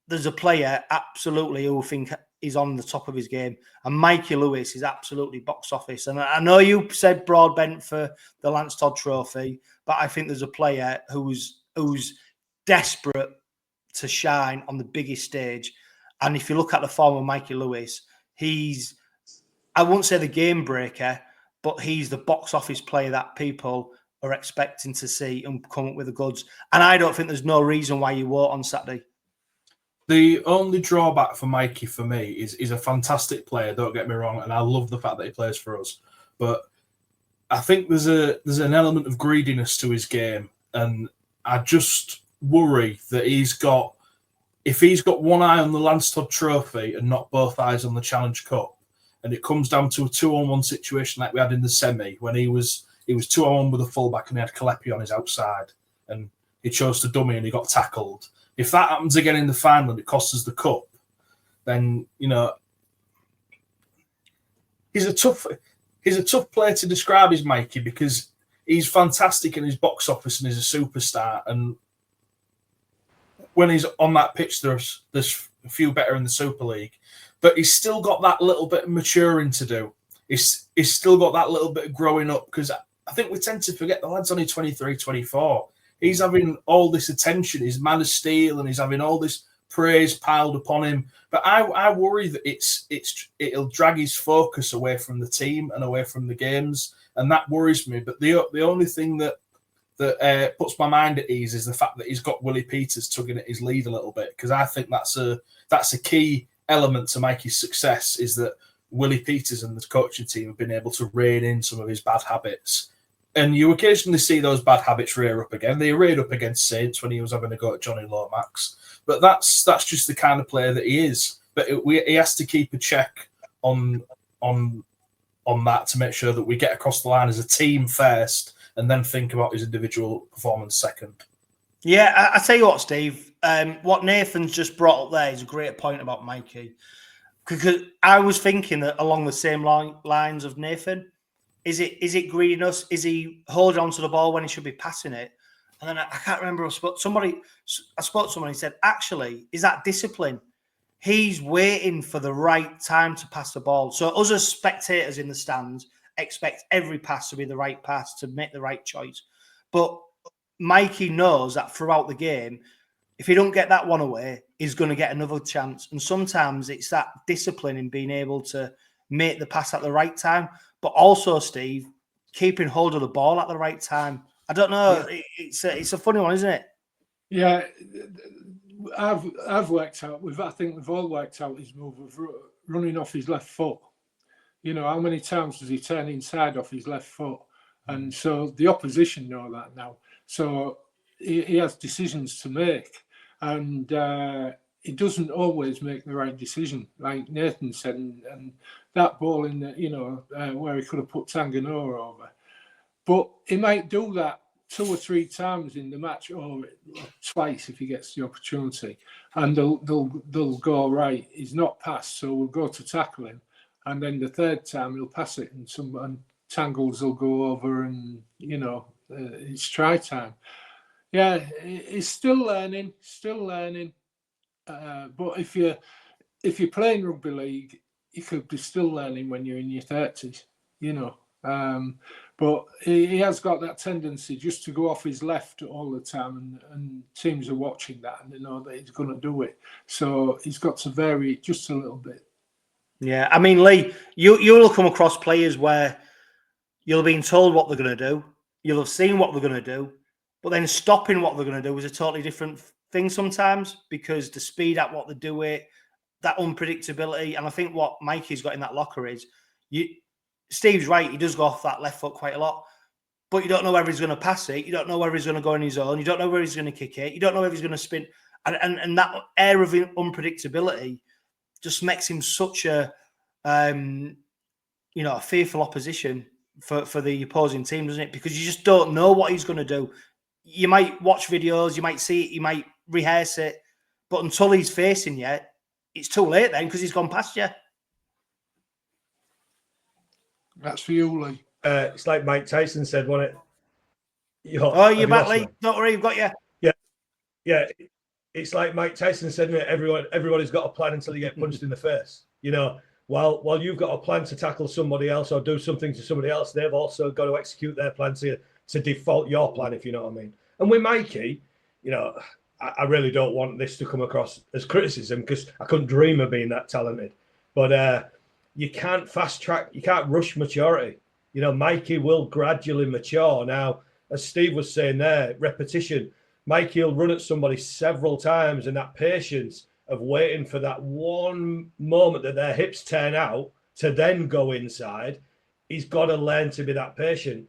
there's a player absolutely who I think is on the top of his game. And Mikey Lewis is absolutely box office. And I know you said Broadbent for the Lance Todd Trophy, but I think there's a player who's desperate to shine on the biggest stage. And if you look at the form of Mikey Lewis, he's, I won't say the game breaker, but he's the box office player that people are expecting to see and come up with the goods. And I don't think there's no reason why you won't on Saturday. The only drawback for Mikey, for me, is he's a fantastic player, don't get me wrong, and I love the fact that he plays for us. But I think there's an element of greediness to his game, and I just worry that if he's got one eye on the Lance Todd Trophy and not both eyes on the Challenge Cup, and it comes down to a 2-on-1 situation like we had in the semi, when he was 2-on-1 with a fullback and he had 𝗀𝗡𝗄𝗏 on his outside, and he chose to dummy and he got tackled. If that happens again in the final and it costs us the cup, then, you know, he's a tough player to describe, is Mikey, because he's fantastic in his box office and he's a superstar. And when he's on that pitch, there's a few better in the Super League, but he's still got that little bit of maturing to do. He's still got that little bit of growing up, because I think we tend to forget the lad's only 23, 24. He's having all this attention, he's man of steel, and he's having all this praise piled upon him. But I worry that it'll drag his focus away from the team and away from the games, and that worries me. But the only thing that puts my mind at ease is the fact that he's got Willie Peters tugging at his lead a little bit, because I think that's a key element to Mikey's success, is that Willie Peters and the coaching team have been able to rein in some of his bad habits. And you occasionally see those bad habits rear up again. They reared up against Saints when he was having a go at Johnny Lomax. But that's just the kind of player that he is. But he has to keep a check on that to make sure that we get across the line as a team first, and then think about his individual performance second. Yeah, I tell you what, Steve, what Nathan's just brought up there is a great point about Mikey. Because I was thinking that along the same lines of Nathan. Is it greediness? Is he holding on to the ball when he should be passing it? And then I can't remember. I spoke to someone who said, actually, is that discipline? He's waiting for the right time to pass the ball. So us as spectators in the stands expect every pass to be the right pass, to make the right choice. But Mikey knows that throughout the game, if he don't get that one away, he's going to get another chance. And sometimes it's that discipline in being able to make the pass at the right time. But also, Steve, keeping hold of the ball at the right time. I don't know. Yeah. It's a funny one, isn't it? Yeah, I've worked out. I think we've all worked out his move of running off his left foot. You know, how many times does he turn inside off his left foot? And so the opposition know that now. So he has decisions to make, and he doesn't always make the right decision, like Nathan said, and that ball in the, where he could have put Tanganoa over. But he might do that 2 or 3 times in the match, or twice if he gets the opportunity, and they'll go, right, he's not passed, so we'll go to tackle him, and then the third time he'll pass it, and Tangles will go over, and it's try time. Yeah, he's still learning. But if you're playing rugby league, you could be still learning when you're in your 30s, But he has got that tendency just to go off his left all the time, and teams are watching that and they know that he's going to do it. So he's got to vary it just a little bit. Yeah, I mean, Lee, you'll come across players where you'll have been told what they're going to do, you'll have seen what they're going to do, but then stopping what they're going to do is a totally different thing sometimes, because the speed at what they do it, that unpredictability, and I think what Mikey's got in that locker is, Steve's right, he does go off that left foot quite a lot, but you don't know whether he's going to pass it, you don't know whether he's going to go on his own, you don't know whether he's going to kick it, you don't know whether he's going to spin, and that air of unpredictability just makes him such a a fearful opposition for the opposing team, doesn't it? Because you just don't know what he's going to do. You might watch videos, you might see it, you might rehearse it, but until he's facing you, it's too late then because he's gone past you. That's for you, Lee. It's like Mike Tyson said, wasn't it? You're back, Lee. Don't worry, you've got you. Yeah. It's like Mike Tyson said, isn't it? Everybody's got a plan until you get punched in the face. While you've got a plan to tackle somebody else or do something to somebody else, they've also got to execute their plan to default your plan, if you know what I mean. And with Mikey, I really don't want this to come across as criticism, because I couldn't dream of being that talented. But you can't fast track, you can't rush maturity. Mikey will gradually mature. Now, as Steve was saying there, repetition. Mikey will run at somebody several times, and that patience of waiting for that one moment that their hips turn out to then go inside, he's got to learn to be that patient.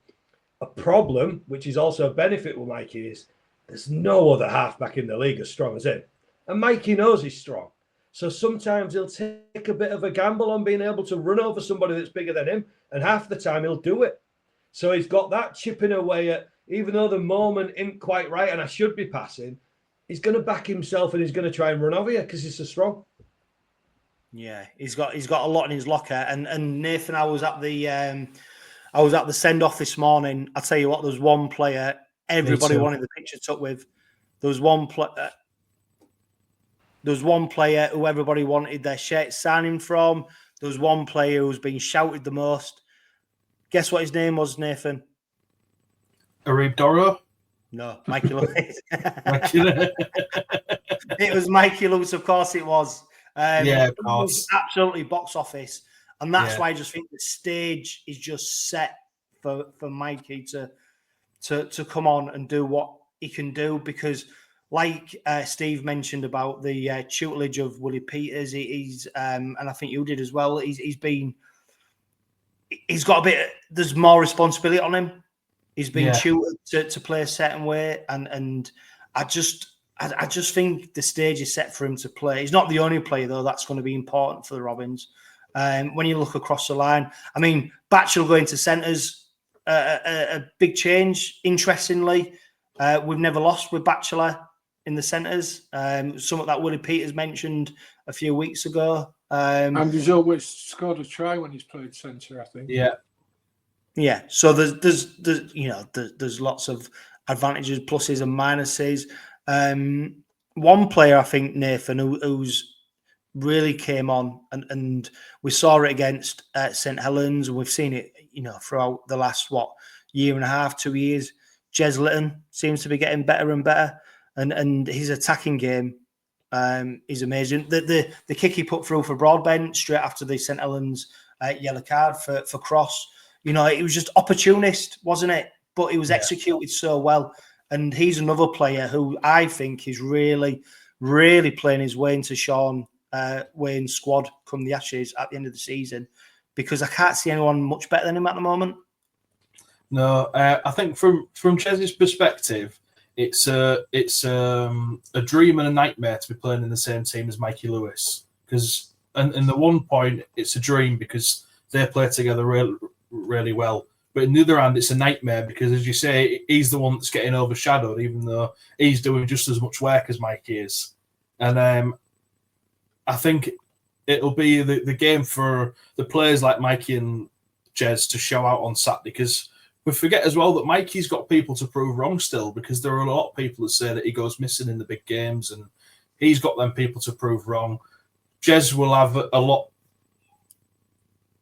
A problem, which is also a benefit with Mikey, is there's no other halfback in the league as strong as him. And Mikey knows he's strong. So sometimes he'll take a bit of a gamble on being able to run over somebody that's bigger than him, and half the time he'll do it. So he's got that chipping away at, even though the moment isn't quite right and I should be passing, he's going to back himself and he's going to try and run over you because he's so strong. Yeah, he's got a lot in his locker. And Nathan, I was at the send off this morning. I tell you what, there's one player everybody wanted the picture took with. There was one player who everybody wanted their shirt signing from. There was one player who's been shouted the most. Guess what his name was, Nathan? Arib Doro? No, Mikey Lewis. It was Mikey Lewis, of course it was. Of course. It was absolutely box office. And that's why I just think the stage is just set for Mikey to come on and do what he can do, because like Steve mentioned about the tutelage of 𝗀𝗧𝗏𝗏, he's and I think you did as well, he's got a bit, there's more responsibility on him. He's been tutored to play a certain way, and I just think the stage is set for him to play. He's not the only player though that's going to be important for the Robins. When you look across the line, I mean, 𝗪𝗀𝗆 going to centres, a big change. Interestingly, we've never lost with 𝗪𝗀𝗆 in the centres. Something that 𝗀𝗧𝗏𝗏 mentioned a few weeks ago. And he's always scored a try when he's played centre, I think. Yeah. So there's lots of advantages, pluses and minuses. One player, I think, Nathan, who's really came on, and we saw it against St Helens, and we've seen it, throughout the last year and a half, 2 years. Jez Litton seems to be getting better and better, and his attacking game is amazing. The kick he put through for Broadbent straight after the St Helens yellow card for Cross, it was just opportunist, wasn't it? But it was executed so well, and he's another player who I think is really, really playing his way into Sean Wayne's squad come the Ashes at the end of the season, because I can't see anyone much better than him at the moment. No, I think from Chez's perspective, it's a dream and a nightmare to be playing in the same team as Mikey Lewis, because in the one point it's a dream because they play together really well, but on the other hand it's a nightmare because, as you say, he's the one that's getting overshadowed, even though he's doing just as much work as Mikey is. And I think it'll be the game for the players like Mikey and Jez to show out on Saturday, because we forget as well that Mikey's got people to prove wrong still, because there are a lot of people that say that he goes missing in the big games, and he's got them people to prove wrong. Jez will have a lot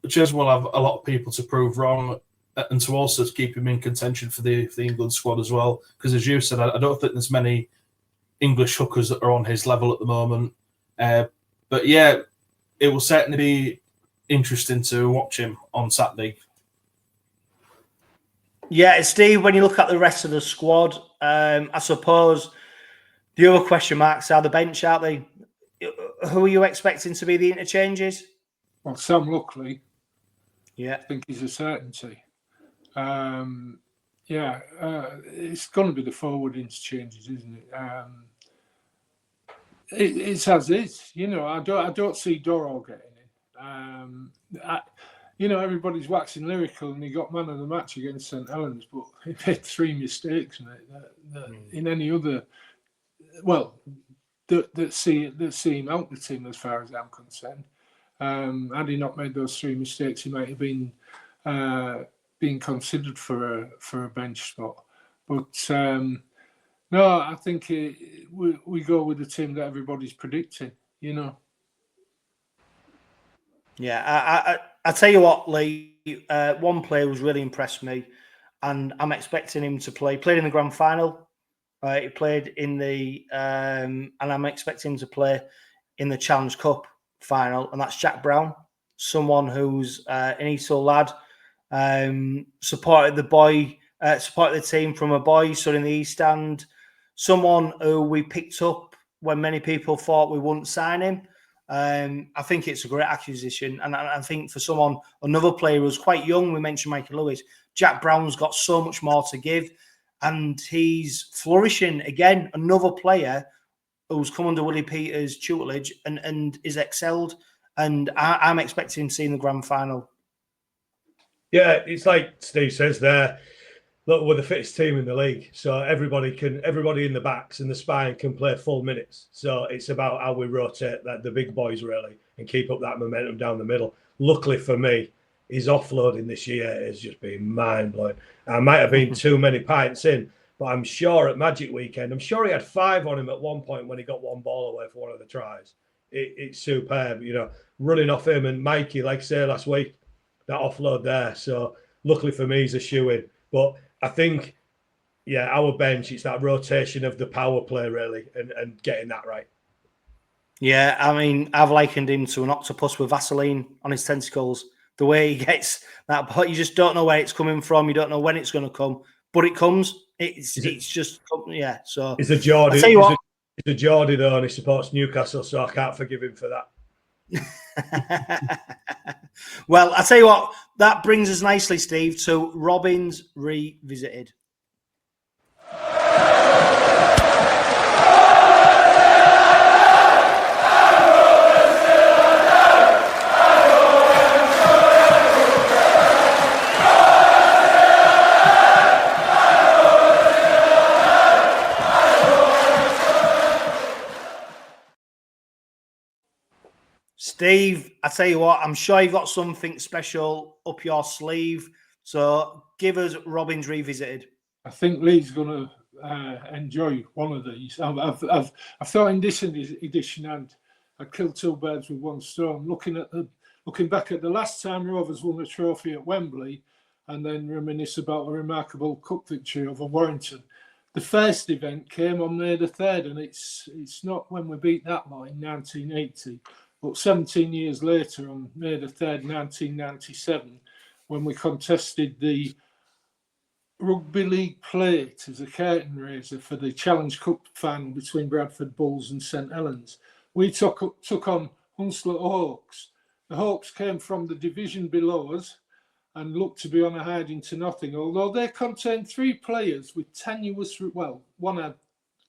of people to prove wrong, and to also keep him in contention for the England squad as well. Because as you said, I don't think there's many English hookers that are on his level at the moment. But yeah, it will certainly be interesting to watch him on Saturday. Yeah, Steve, when you look at the rest of the squad, I suppose the other question marks are the bench, aren't they? Who are you expecting to be the interchanges? Well, Sam Luckley, Yeah, I think he's a certainty. It's going to be the forward interchanges, isn't it? It's as is. I don't see Doro getting in. Everybody's waxing lyrical, and he got man of the match against St Helens, but he made 3 mistakes, mate. That in any other, that see him out the team, as far as I'm concerned. Had he not made those 3 mistakes, he might have been considered for a bench spot. But no, I think we go with the team that everybody's predicting. Yeah. I tell you what, Lee. One player who's really impressed me, and I'm expecting him to play. Played in the grand final. He played in the, and I'm expecting him to play in the Challenge Cup final, and that's Jack Brown, someone who's an Eastall lad, supported the team from a boy, so in the East Stand, someone who we picked up when many people thought we wouldn't sign him. I think it's a great acquisition, and I think for another player who's quite young, we mentioned Michael Lewis, Jack Brown's got so much more to give, and he's flourishing again. Another player who's come under Willie Peters' tutelage and is excelled, and I'm expecting to see in the grand final. Yeah, it's like Steve says there. Look, we're the fittest team in the league, so everybody in the backs and the spine can play full minutes. So it's about how we rotate the big boys really and keep up that momentum down the middle. Luckily for me, his offloading this year has just been mind blowing. I might have been too many pints in, but I'm sure at Magic Weekend, I'm sure he had 5 on him at one point when he got 1 ball away for one of the tries. It's superb, running off him and Mikey, like I say last week, that offload there. So luckily for me, he's a shoe-in. But I think, our bench, it's that rotation of the power play, really, and getting that right. Yeah, I mean, I've likened him to an octopus with Vaseline on his tentacles. The way he gets that, but you just don't know where it's coming from. You don't know when it's going to come, but it comes. It's just, yeah. So he's a Geordie. He's a Geordie, though, and he supports Newcastle, so I can't forgive him for that. Well, I tell you what, that brings us nicely, Steve, to Robins Revisited. Steve, I tell you what, I'm sure you've got something special up your sleeve. So give us Robins Revisited. I think Lee's going to enjoy one of these. I've thought in this edition, and I killed 2 birds with 1 stone. Looking back at the last time Rovers won the trophy at Wembley, and then reminisce about a remarkable cup victory over Warrington. The first event came on May the 3rd, and it's not when we beat that lot in 1980. But 17 years later, on May the 3rd, 1997, when we contested the Rugby League plate as a curtain raiser for the Challenge Cup final between Bradford Bulls and St Helens, we took on Hunslet Hawks. The Hawks came from the division below us and looked to be on a hiding to nothing, although they contained 3 players with tenuous,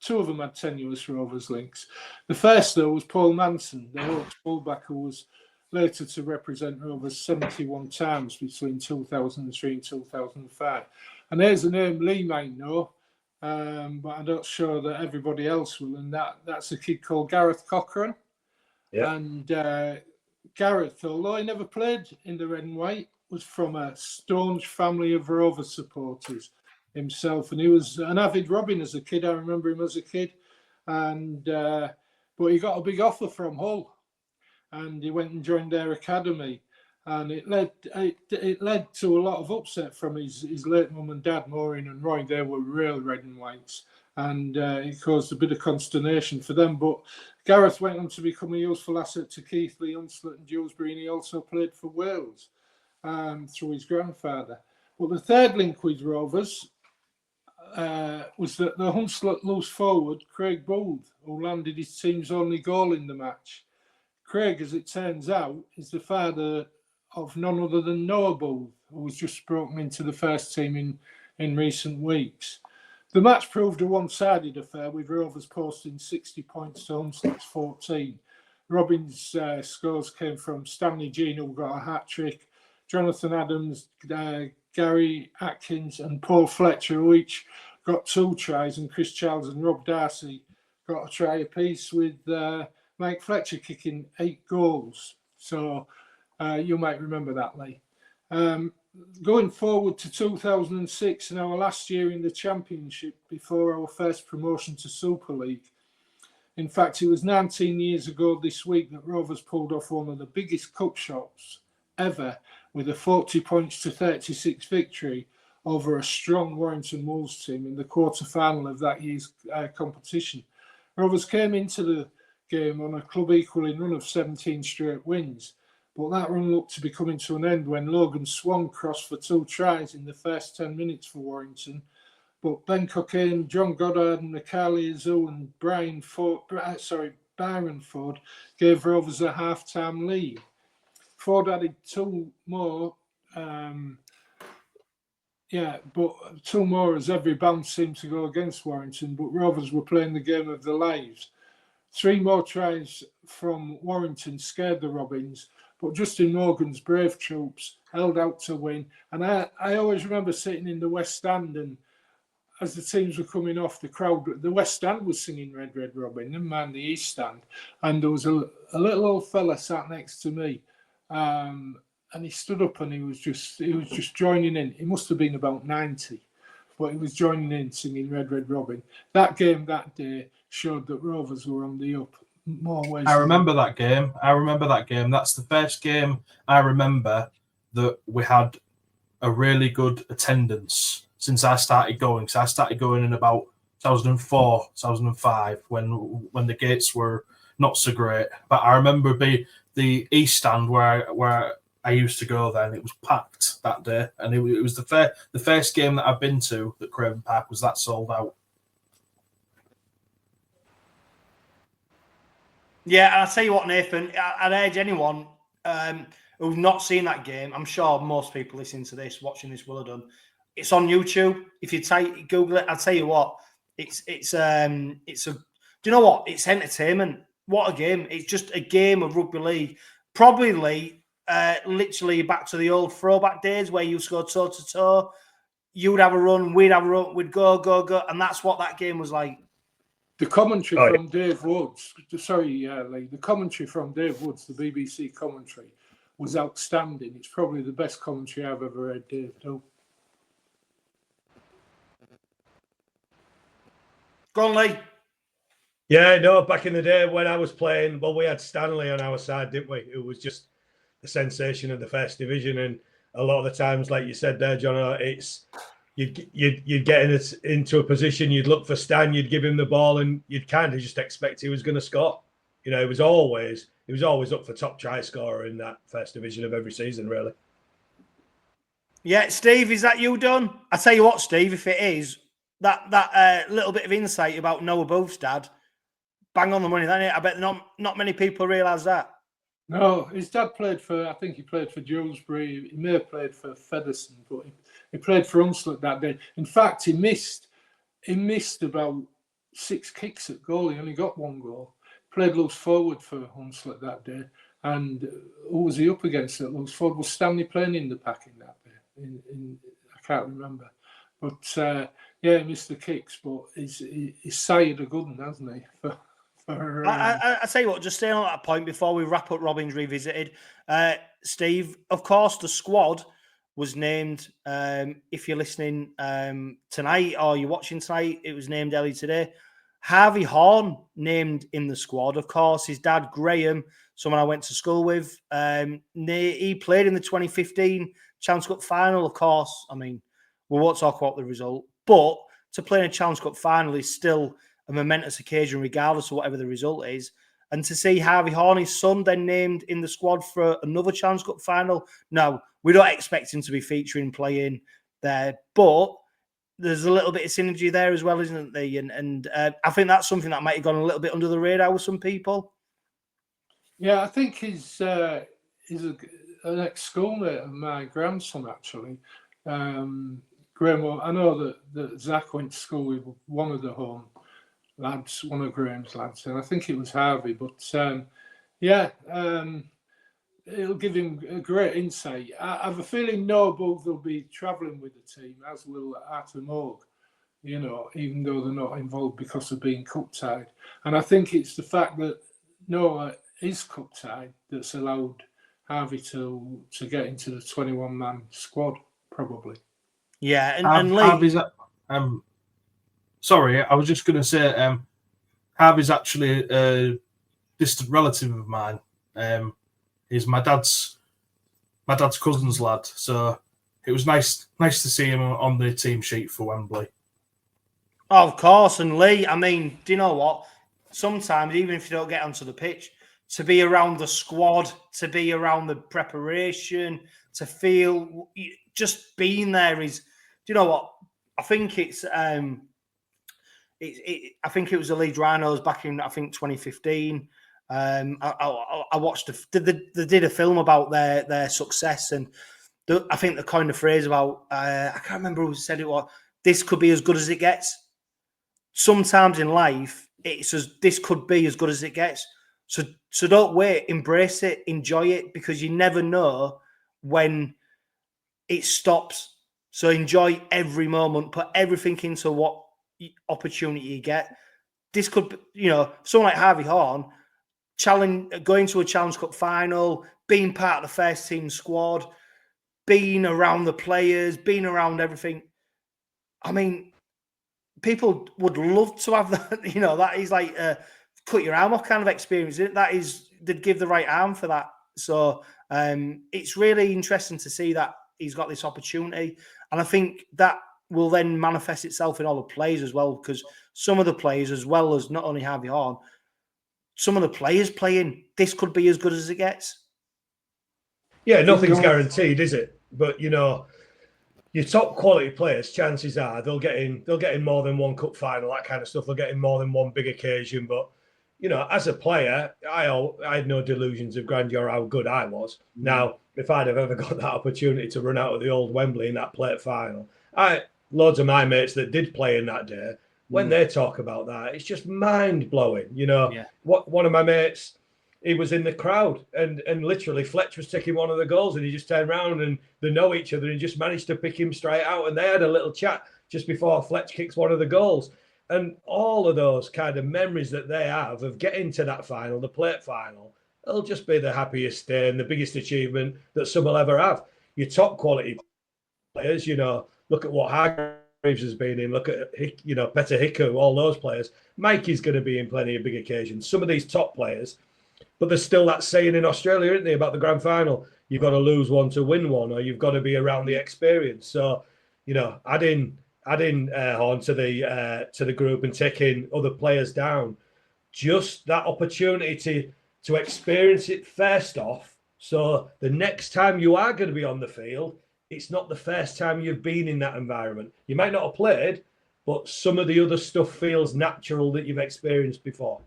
2 of them had tenuous Rovers links. The first, though, was Paul Manson, the Hawks fullback, who was later to represent Rovers 71 times between 2003 and 2005. And there's a name Lee might know, but I'm not sure that everybody else will. And that's a kid called Gareth Cochrane. Yeah. And Gareth, although he never played in the red and white, was from a staunch family of Rovers supporters himself, and he was an avid Robin as a kid. I remember him as a kid, and but he got a big offer from Hull, and he went and joined their academy, and it led to a lot of upset from his late mum and dad, Maureen and Roy. They were real red and whites, and it caused a bit of consternation for them. But Gareth went on to become a useful asset to 𝗂𝗄𝗄𝗏, Onslow and Dewsbury, and he also played for Wales through his grandfather. But the third link with Rovers was that the Hunslet loose forward, Craig Booth, who landed his team's only goal in the match. Craig, as it turns out, is the father of none other than Noah Booth, who was just broken into the first team in recent weeks. The match proved a one-sided affair, with Rovers posting 60 points to Hunslet's 14. Robin's scores came from Stanley Jean, who got a hat-trick, Jonathan Adams, Gary Atkins and Paul Fletcher, who each got 2 tries, and Chris Charles and Rob Darcy got a try apiece, with Mike Fletcher kicking 8 goals. So you might remember that, Lee. Going forward to 2006 and our last year in the Championship before our first promotion to Super League. In fact, it was 19 years ago this week that Rovers pulled off one of the biggest cup shots ever, with a 40 points to 36 victory over a strong Warrington Wolves team in the quarter-final of that year's competition. Rovers came into the game on a club-equaling run of 17 straight wins, but that run looked to be coming to an end when Logan Swan crossed for 2 tries in the first 10 minutes for Warrington. But Ben Cockayne, John Goddard and 𝗀𝗂𝗏𝗏 and Byron Ford gave Rovers a half-time lead. Ford added 2 more, but 2 more as every bounce seemed to go against Warrington, but Rovers were playing the game of their lives. 3 more tries from Warrington scared the Robins, but Justin Morgan's brave troops held out to win. And I always remember sitting in the West Stand, and as the teams were coming off, the crowd, the West Stand was singing Red, Red Robin, never mind the East Stand. And there was a little old fella sat next to me, and he stood up and he was just joining in. He must have been about 90, but he was joining in singing Red, Red Robin. That game that day showed that Rovers were on the up more ways. I remember that game. That's the first game I remember that we had a really good attendance since I started going. So I started going in about 2004, 2005, when the gates were not so great. But I remember the East Stand where I used to go then, it was packed that day. And it was the first game that I've been to at Craven Park was that sold out. Yeah, and I'll tell you what, Nathan, I'd urge anyone who've not seen that game, I'm sure most people listening to this, watching this will have done. It's on YouTube. If you Google it, I'll tell you what, it's do you know what? It's entertainment. What a game. It's just a game of rugby league. Probably literally back to the old throwback days where you used to go toe to toe. You would have a run, we'd have a run, we'd go. And that's what that game was like. The commentary from Dave Woods, Lee, the commentary from Dave Woods, the BBC commentary, was outstanding. It's probably the best commentary I've ever heard Dave do. Go on, Lee. Yeah, no, back in the day when I was playing, well, we had Stanley on our side, didn't we? It was just the sensation of the first division. And a lot of the times, like you said there, Johno, it's you'd get into a position, you'd look for Stan, you'd give him the ball, and you'd kind of just expect he was going to score. You know, he was always up for top try scorer in that first division of every season, really. Yeah, Steve, is that you done? I tell you what, Steve, if it is, that little bit of insight about Noah Booth's dad, bang on the money, isn't it? I bet not many people realise that. No, his dad played for, I think he played for Dewsbury. He may have played for Featherstone, but he played for Hunslet that day. In fact, he missed about 6 kicks at goal. He only got 1 goal. Played loose forward for Hunslet that day. And who was he up against at loose forward? Was Stanley playing in the pack in that day? I can't remember. But yeah, he missed the kicks, but he's sired a good one, hasn't he? I tell you what, just staying on that point before we wrap up Robins Revisited, Steve, of course, the squad was named, if you're listening tonight or you're watching tonight, it was named early today. Harvey Horn named in the squad. Of course, his dad, Graham, someone I went to school with, he played in the 2015 Challenge Cup final, of course. I mean, we won't talk about the result, but to play in a Challenge Cup final is still a momentous occasion, regardless of whatever the result is. And to see Harvey Horney's son then named in the squad for another Challenge Cup final, no, we don't expect him to be featuring playing there, but there's a little bit of synergy there as well, isn't there? And I think that's something that might have gone a little bit under the radar with some people. Yeah, I think he's an ex-schoolmate of my grandson, actually. Graham, I know that Zach went to school with one of the home lads, one of Graham's lads, and I think it was Harvey. But it'll give him a great insight. I have a feeling both will be travelling with the team, as will Arthur Morg, even though they're not involved because of being cup-tied. And I think it's the fact that Noah is cup-tied that's allowed Harvey to get into the 21-man squad, probably. Yeah, and Lee... Harvey's, sorry, I was just going to say, Harvey's actually a distant relative of mine. He's my dad's cousin's lad, so it was nice to see him on the team sheet for Wembley. Oh, of course, and Lee, I mean, do you know what? Sometimes, even if you don't get onto the pitch, to be around the squad, to be around the preparation, to feel just being there is, do you know what? I think it's I think it was the Leeds Rhinos back in 2015. I watched they did a film about their success, and I think they coined a phrase about I can't remember who said it was. This could be as good as it gets. Sometimes in life, this could be as good as it gets. So don't wait, embrace it, enjoy it, because you never know when it stops. So enjoy every moment, put everything into what opportunity you get. This could, someone like Harvey Horn, going to a Challenge Cup final, being part of the first team squad, being around the players, being around everything. I mean, people would love to have that. That is like cut your arm off kind of experience. They'd give the right arm for that. So it's really interesting to see that he's got this opportunity, and I think that will then manifest itself in all the players as well, because some of the players, as well as not only Harvey Horn, some of the players playing, this could be as good as it gets. Yeah, nothing's guaranteed, is it? But your top quality players, chances are they'll get in more than one cup final, that kind of stuff. They'll get in more than one big occasion. But as a player, I had no delusions of grandeur how good I was. Now, if I'd have ever got that opportunity to run out of the old Wembley in that plate final, loads of my mates that did play in that day, when they talk about that, it's just mind blowing. One of my mates, he was in the crowd, and literally Fletch was taking one of the goals, and he just turned around, and they know each other, and he just managed to pick him straight out, and they had a little chat just before Fletch kicks one of the goals. And all of those kind of memories that they have of getting to that final, the plate final, it'll just be the happiest day and the biggest achievement that some will ever have. Your top quality players, look at what Hargreaves has been in, look at, 𝗵𝗵𝗴𝗏, all those players. Mikey's going to be in plenty of big occasions. Some of these top players, but there's still that saying in Australia, isn't there, about the grand final? You've got to lose one to win one, or you've got to be around the experience. So, adding Horn to the group and taking other players down, just that opportunity to experience it first off. So the next time you are going to be on the field, it's not the first time you've been in that environment. You might not have played, but some of the other stuff feels natural that you've experienced before.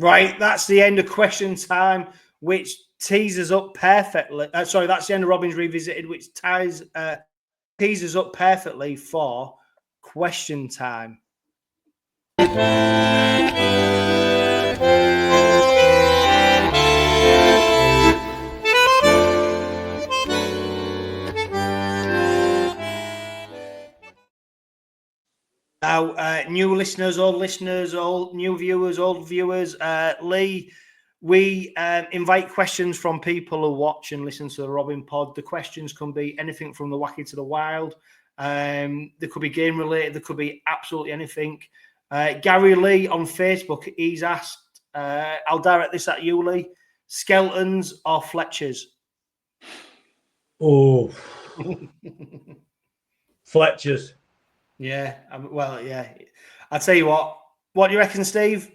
Right, that's the end of question time, which teases up perfectly. That's the end of Robin's Revisited, which teases up perfectly for question time. Now, new listeners, old new viewers, old viewers, Lee, We invite questions from people who watch and listen to the Robin Pod. The questions can be anything from the wacky to the wild. There could be game related. There could be absolutely anything. Gary Lee on Facebook, he's asked, I'll direct this at you, Lee, skeletons or Fletchers? Oh, Fletchers. Yeah, well, yeah. I'll tell you what. What do you reckon, Steve?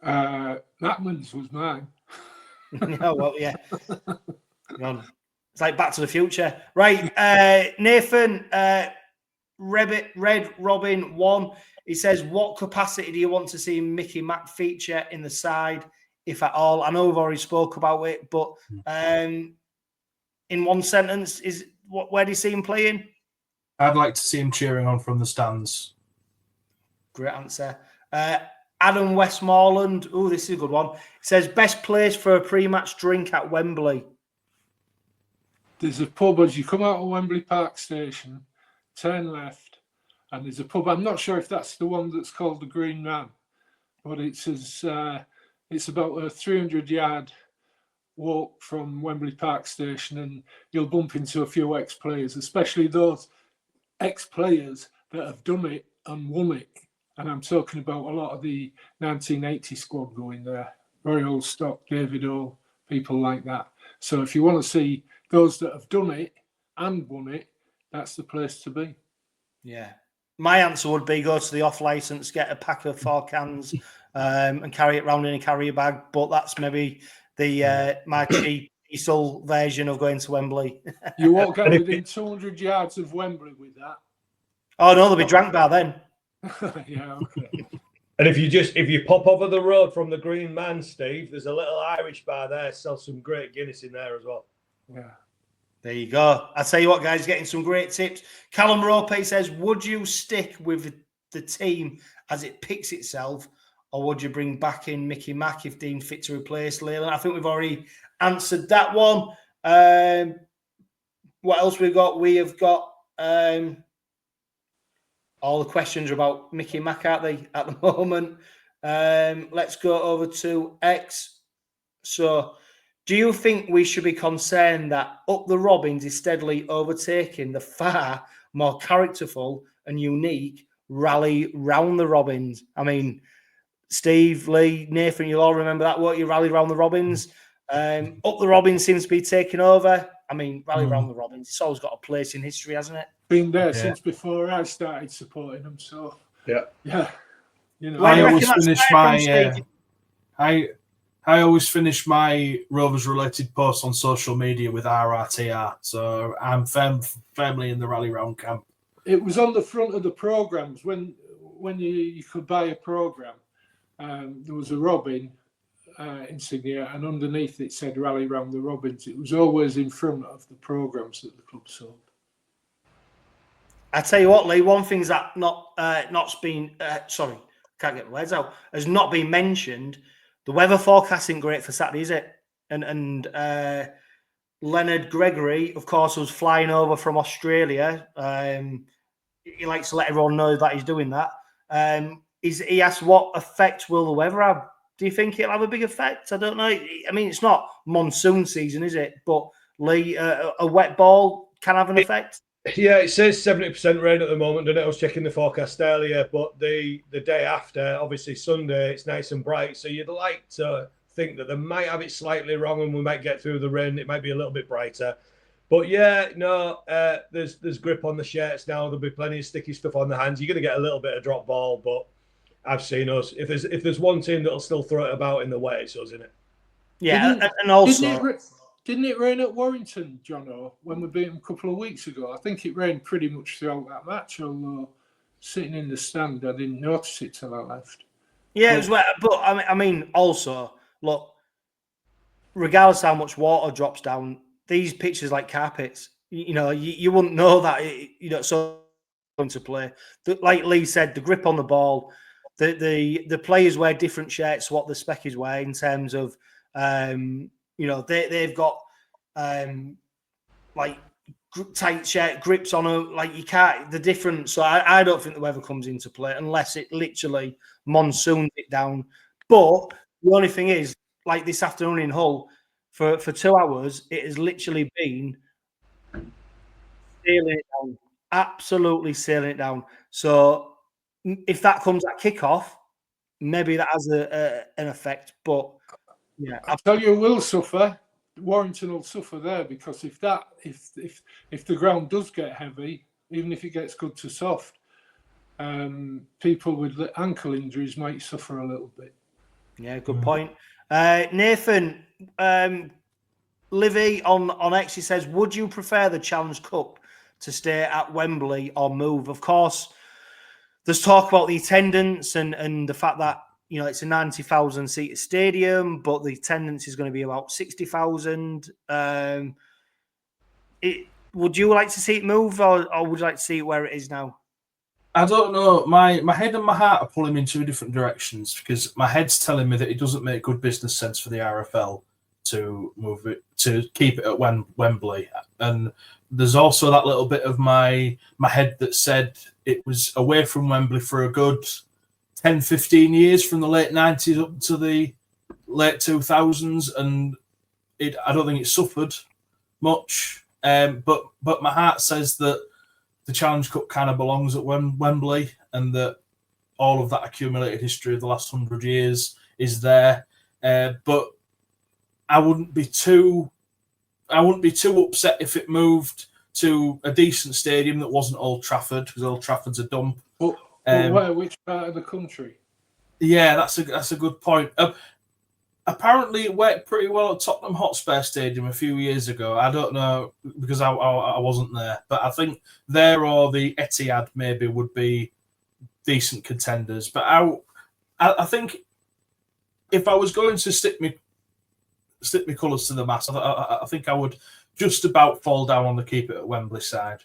Mackman's was mine. Oh, well, yeah. It's like Back to the Future. Right, Nathan, Red Robin 1, he says, what capacity do you want to see Mickey Mack feature in the side, if at all? I know we've already spoke about it, but in one sentence, where do you see him playing? I'd like to see him cheering on from the stands. Great answer. Adam Westmoreland, oh, this is a good one. It says, best place for a pre-match drink at Wembley. There's a pub as you come out of Wembley Park Station, turn left, and there's a pub. I'm not sure if that's the one that's called the Green Man, but it's about a 300-yard walk from Wembley Park Station, and you'll bump into a few ex-players, especially those ex-players that have done it and won it. And I'm talking about a lot of the 1980 squad going there. Very old stock, David Hall, people like that. So if you want to see those that have done it and won it, that's the place to be. Yeah. My answer would be go to the off-licence, get a pack of 4 cans and carry it around in a carrier bag. But that's maybe the my cheap diesel version of going to Wembley. You walk out within 200 yards of Wembley with that. Oh, no, they'll be drank by then. Yeah, okay. And if you pop over the road from the Green Man, Steve, there's a little Irish bar there, sells some great Guinness in there as well. Yeah. There you go. I'll tell you what, guys, getting some great tips. Callum Rope says, would you stick with the team as it picks itself, or would you bring back in Mickey Mack if deemed fit to replace Leyland? I think we've already answered that one. What else we've got? We have got all the questions are about Mickey Mack, aren't they, at the moment? Let's go over to X. So, do you think we should be concerned that Up the Robins is steadily overtaking the far more characterful and unique Rally Round the Robins? I mean, Steve, Lee, Nathan, you'll all remember that, won't you? Rally Round the Robins. Up the Robins seems to be taking over. I mean, Rally Round the Robins, it's always got a place in history, hasn't it? Been there since before I started supporting them, so yeah. You know, I always finish my Rovers related posts on social media with RRTR, so I'm firmly in the rally round camp. It was on the front of the programs when you could buy a program. There was a Robin insignia, and underneath it said Rally Round the Robins. It was always in front of the programs that the club sold. I tell you what, Lee, one thing's that can't get my words out, has not been mentioned. The weather forecast isn't great for Saturday, is it? And Leonard Gregory, of course, was flying over from Australia. He likes to let everyone know that he's doing that. He asked, what effect will the weather have? Do you think it'll have a big effect? I don't know. I mean, it's not monsoon season, is it? But Lee, a wet ball can have an effect. Yeah, it says 70% rain at the moment, doesn't it? I was checking the forecast earlier, but the day after, obviously Sunday, it's nice and bright. So you'd like to think that they might have it slightly wrong and we might get through the rain. It might be a little bit brighter. But yeah, no, there's grip on the shirts now. There'll be plenty of sticky stuff on the hands. You're going to get a little bit of drop ball, but I've seen us. If there's one team that'll still throw it about in the way, it's us, isn't it? Yeah, and also... Didn't it rain at Warrington, Johno, when we beat them a couple of weeks ago? I think it rained pretty much throughout that match, although sitting in the stand, I didn't notice it till I left. Yeah, it was wet, but I mean, also, look, regardless how much water drops down, these pitches like carpets, you wouldn't know that, so going to play. Like Lee said, the grip on the ball, the players wear different shirts to what the speckies wear in terms of, they've got like tight shirt grips on them. Like you can't. The difference. So I don't think the weather comes into play unless it literally monsoons it down. But The only thing is, like this afternoon in Hull, for 2 hours, it has literally been sailing it down, absolutely sailing it down. So if that comes at kickoff, maybe that has an effect. But yeah, I tell you, will suffer. Warrington will suffer there, because if the ground does get heavy, even if it gets good to soft, people with ankle injuries might suffer a little bit. Yeah, good point. Nathan, Livy on X, he says, would you prefer the Challenge Cup to stay at Wembley or move? Of course, there's talk about the attendance and the fact that, you know, it's a 90,000 seat stadium, but the attendance is going to be about 60,000. Would you like to see it move, or would you like to see it where it is now? I don't know. My head and my heart are pulling me in two different directions, because my head's telling me that it doesn't make good business sense for the RFL to move it, to keep it at Wembley, and there's also that little bit of my head that said it was away from Wembley for a good 10, 15 years, from the late 90s up to the late 2000s, and I don't think it suffered much. But my heart says that the Challenge Cup kind of belongs at Wembley, and that all of that accumulated history of the last 100 years is there. But I wouldn't be too upset if it moved to a decent stadium that wasn't Old Trafford, because Old Trafford's a dump. But which part of the country? Yeah, that's a good point. Apparently, it worked pretty well at Tottenham Hotspur Stadium a few years ago. I don't know, because I wasn't there, but I think there or the Etihad maybe would be decent contenders. But I think if I was going to stick my colours to the mast, I think I would just about fall down on the keep it at Wembley side.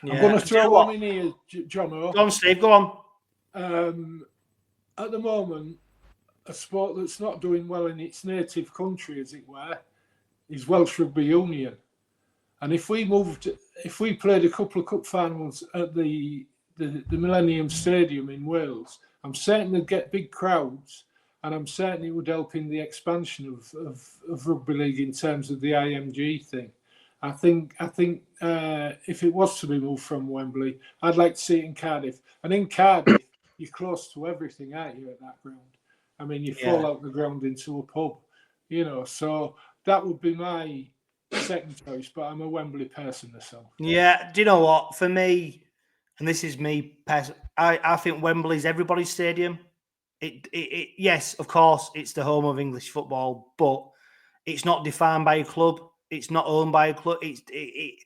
Yeah. I'm going to throw one in here, Johno. Go on, Steve, go on. At the moment, a sport that's not doing well in its native country, as it were, is Welsh Rugby Union. And if we played a couple of cup finals at the Millennium Stadium in Wales, I'm certain they'd get big crowds, and I'm certain it would help in the expansion of rugby league in terms of the IMG thing. I think if it was to be moved from Wembley, I'd like to see it in Cardiff. And in Cardiff, you're close to everything, aren't you, at that ground? I mean, you fall out the ground into a pub, you know. So that would be my second choice, but I'm a Wembley person myself. Yeah, do you know what? For me, and this is me, I think Wembley's everybody's stadium. Yes, of course, it's the home of English football, but it's not defined by a club. It's not owned by a club. You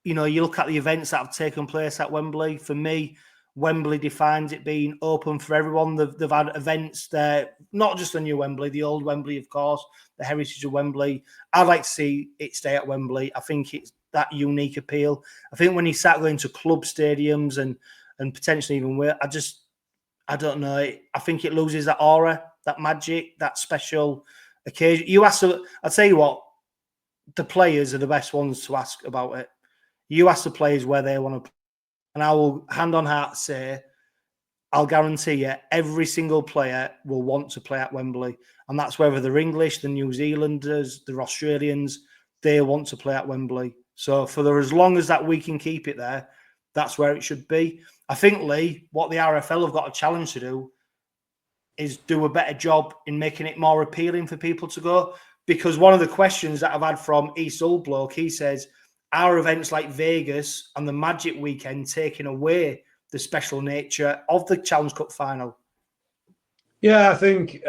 know, you look at the events that have taken place at Wembley. For me, Wembley defines it being open for everyone. They've had events there, not just the new Wembley, the old Wembley, of course, the heritage of Wembley. I'd like to see it stay at Wembley. I think it's that unique appeal. I think when you start going to club stadiums and potentially even where, I don't know. I think it loses that aura, that magic, that special occasion. I'll tell you what, the players are the best ones to ask about it. You ask the players where they want to play, and I will hand on heart say, I'll guarantee you, every single player will want to play at Wembley. And that's whether they're English, the New Zealanders, the Australians, they want to play at Wembley. So for as long as that we can keep it there, that's where it should be. I think, Lee, what the RFL have got a challenge to do is do a better job in making it more appealing for people to go. Because one of the questions that I've had from 𝗀𝗆𝗆𝗏, he says, are events like Vegas and the Magic Weekend taking away the special nature of the Challenge Cup final? Yeah, I think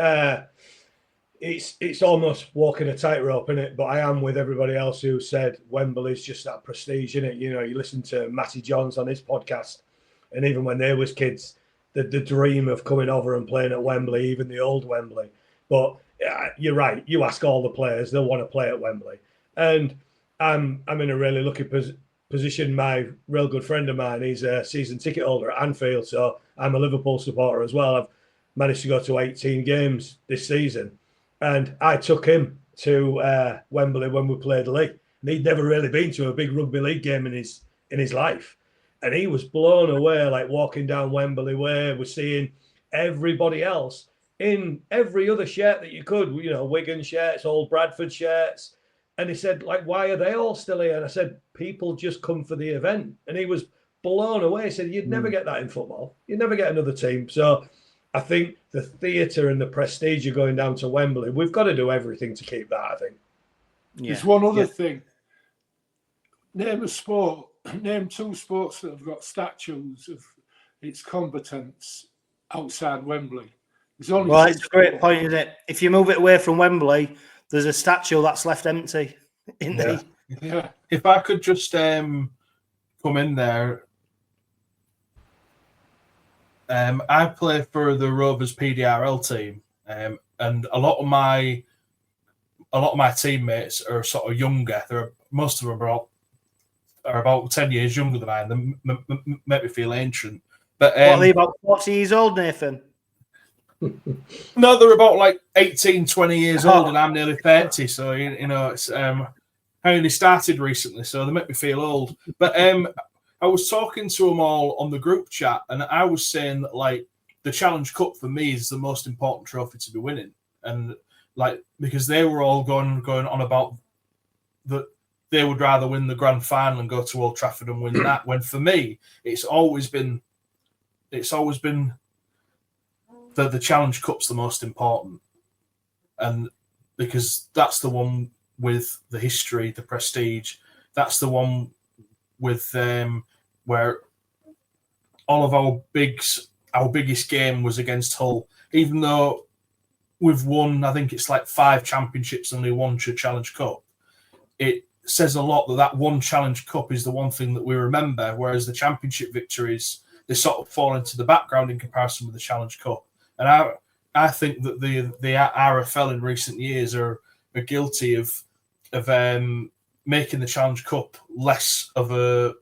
it's almost walking a tightrope, isn't it? But I am with everybody else who said Wembley's just that prestige, isn't it? You know, you listen to Matty Johns on his podcast, and even when they was kids, the dream of coming over and playing at Wembley, even the old Wembley. But you're right. You ask all the players, they'll want to play at Wembley. And I'm in a really lucky position. My real good friend of mine, he's a season ticket holder at Anfield, so I'm a Liverpool supporter as well. I've managed to go to 18 games this season, and I took him to Wembley when we played league. And he'd never really been to a big rugby league game in his life, and he was blown away. Like walking down Wembley Way, we're seeing everybody else in every other shirt that you could, Wigan shirts, old Bradford shirts. And he said, like, why are they all still here? And I said, people just come for the event. And he was blown away. He said, you'd never get that in football. You'd never get another team. So I think the theatre and the prestige of going down to Wembley, we've got to do everything to keep that, I think. Yeah. There's one other thing. Name a sport, name 2 sports that have got statues of its combatants outside Wembley. There's only well, it's a great point, isn't it? If you move it away from Wembley, there's a statue that's left empty. Yeah. If I could just come in there. I play for the Rovers PDRL team, and a lot of my teammates are sort of younger. Most of them are about 10 years younger than I am. They make me feel ancient. But what are they, about 40 years old, Nathan? No, they're about like 18, 20 years old, and I'm nearly 30. So it's I only started recently, so they make me feel old. But I was talking to them all on the group chat, and I was saying that, like, the Challenge Cup for me is the most important trophy to be winning, and like, because they were all going on about that they would rather win the grand final and go to Old Trafford and win that. When for me, it's always been the Challenge Cup's the most important, and because that's the one with the history, the prestige. That's the one with where all of our biggest game was against Hull. Even though we've won, I think it's like 5 championships and only 1 Challenge Cup, it says a lot that one Challenge Cup is the one thing that we remember, whereas the championship victories, they sort of fall into the background in comparison with the Challenge Cup. And I think that the RFL in recent years are guilty of making the Challenge Cup less of the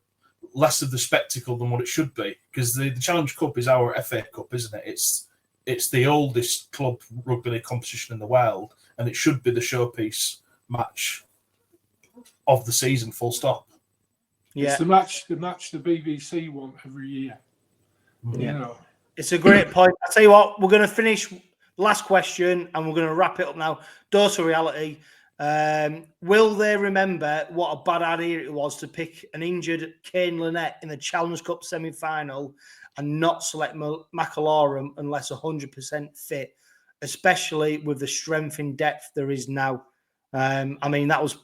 spectacle than what it should be, because the Challenge Cup is our FA Cup, isn't it? It's the oldest club rugby league competition in the world, and it should be the showpiece match of the season, full stop. Yeah, it's the match the BBC want every year. Yeah. It's a great point. I tell you what, we're going to finish last question and we're going to wrap it up now. Dose of reality. Will they remember what a bad idea it was to pick an injured Kane Lynette in the Challenge Cup semi-final and not select McIlroy unless 100% fit, especially with the strength in depth there is now? I mean, that was...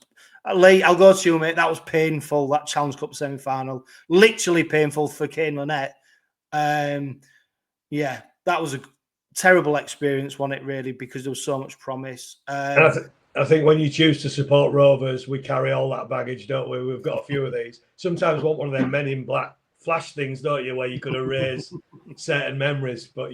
Lee, I'll go to you, mate. That was painful, that Challenge Cup semi-final. Literally painful for Kane Lynette. Yeah, that was a terrible experience, wasn't it, really, because there was so much promise. And I think when you choose to support Rovers, we carry all that baggage, don't we? We've got a few of these. Sometimes want one of them Men in Black flash things, don't you, where you could erase certain memories. But,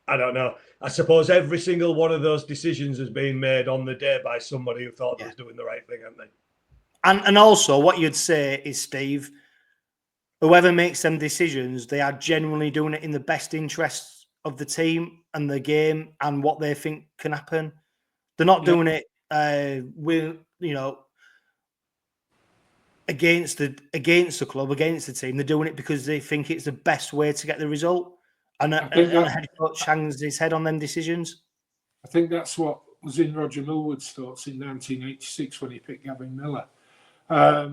I don't know. I suppose every single one of those decisions has been made on the day by somebody who thought they was doing the right thing, haven't they? And also, what you'd say is, Steve, whoever makes them decisions, they are genuinely doing it in the best interests of the team and the game and what they think can happen. They're not doing it with, against the club, against the team. They're doing it because they think it's the best way to get the result. And a head coach hangs his head on them decisions. I think that's what was in Roger Millward's thoughts in 1986 when he picked Gavin Miller. But,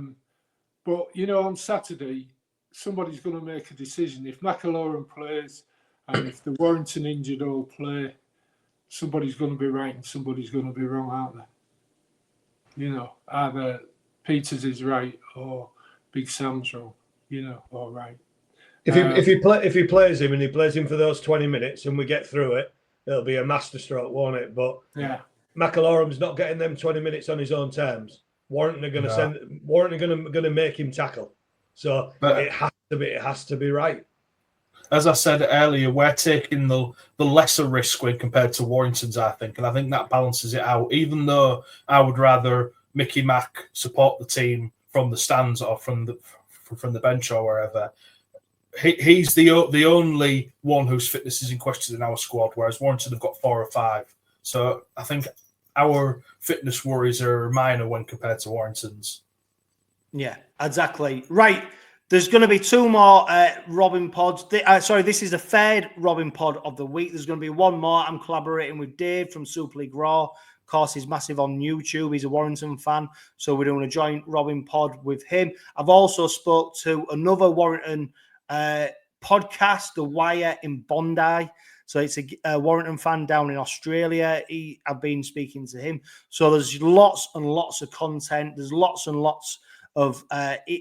on Saturday, somebody's going to make a decision. If McIlroy plays and if the Warrington injured all play, somebody's going to be right and somebody's going to be wrong, aren't they? Either Peters is right or Big Sam's wrong, or right. If he plays him and he plays him for those 20 minutes and we get through it, it'll be a masterstroke, won't it? But McIlroy's not getting them 20 minutes on his own terms. Warrington are going to make him tackle. So it has to be right. As I said earlier, we're taking the lesser risk when compared to Warrington's, I think, and I think that balances it out. Even though I would rather Mickey Mack support the team from the stands or from the bench or wherever. He's the only one whose fitness is in question in our squad, whereas Warrington have got 4 or 5. So I think our fitness worries are minor when compared to Warrington's. Yeah, exactly. Right. There's going to be 2 more Robin pods. This is the 3rd Robin pod of the week. There's going to be 1 more. I'm collaborating with Dave from Super League Raw. Of course, he's massive on YouTube. He's a Warrington fan. So we're doing a joint Robin pod with him. I've also spoke to another Warrington podcast, The Wire in Bondi. So it's a Warrington fan down in Australia. I've been speaking to him. So there's lots and lots of content. There's lots and lots of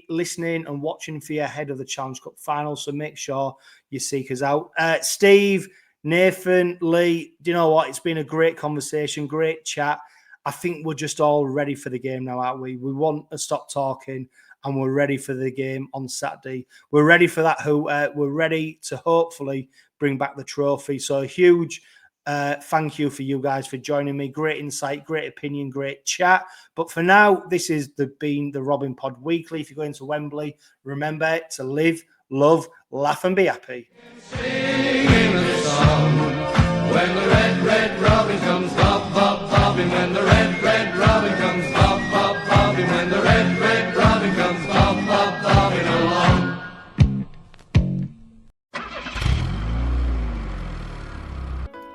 listening and watching for you ahead of the Challenge Cup final. So make sure you seek us out. Steve, Nathan, Lee, do you know what? It's been a great conversation, great chat. I think we're just all ready for the game now, aren't we? We want to stop talking and we're ready for the game on Saturday. We're ready for that. We're ready to hopefully bring back the trophy. So a huge thank you for you guys for joining me. Great insight, great opinion, great chat. But for now, this is been the Robin Pod Weekly. If you're going to Wembley, remember to live, love, laugh and be happy. Singing a song when the red, red robin comes bob, bob, bobbing. When the red, red robin comes bob, bob, bobbing. When the red, red robin comes bob, bob, bobbing along.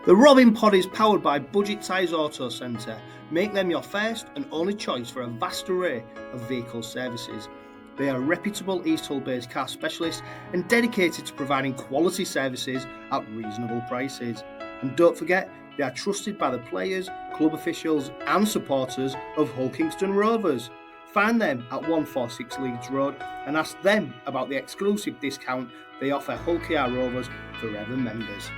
The Robin Pod is powered by Budget Tyres Auto Centre. Make them your first and only choice for a vast array of vehicle services. They are reputable East Hull-based car specialists and dedicated to providing quality services at reasonable prices. And don't forget, they are trusted by the players, club officials and supporters of Hull Kingston Rovers. Find them at 146 Leeds Road and ask them about the exclusive discount they offer Hull KR Rovers Forever members.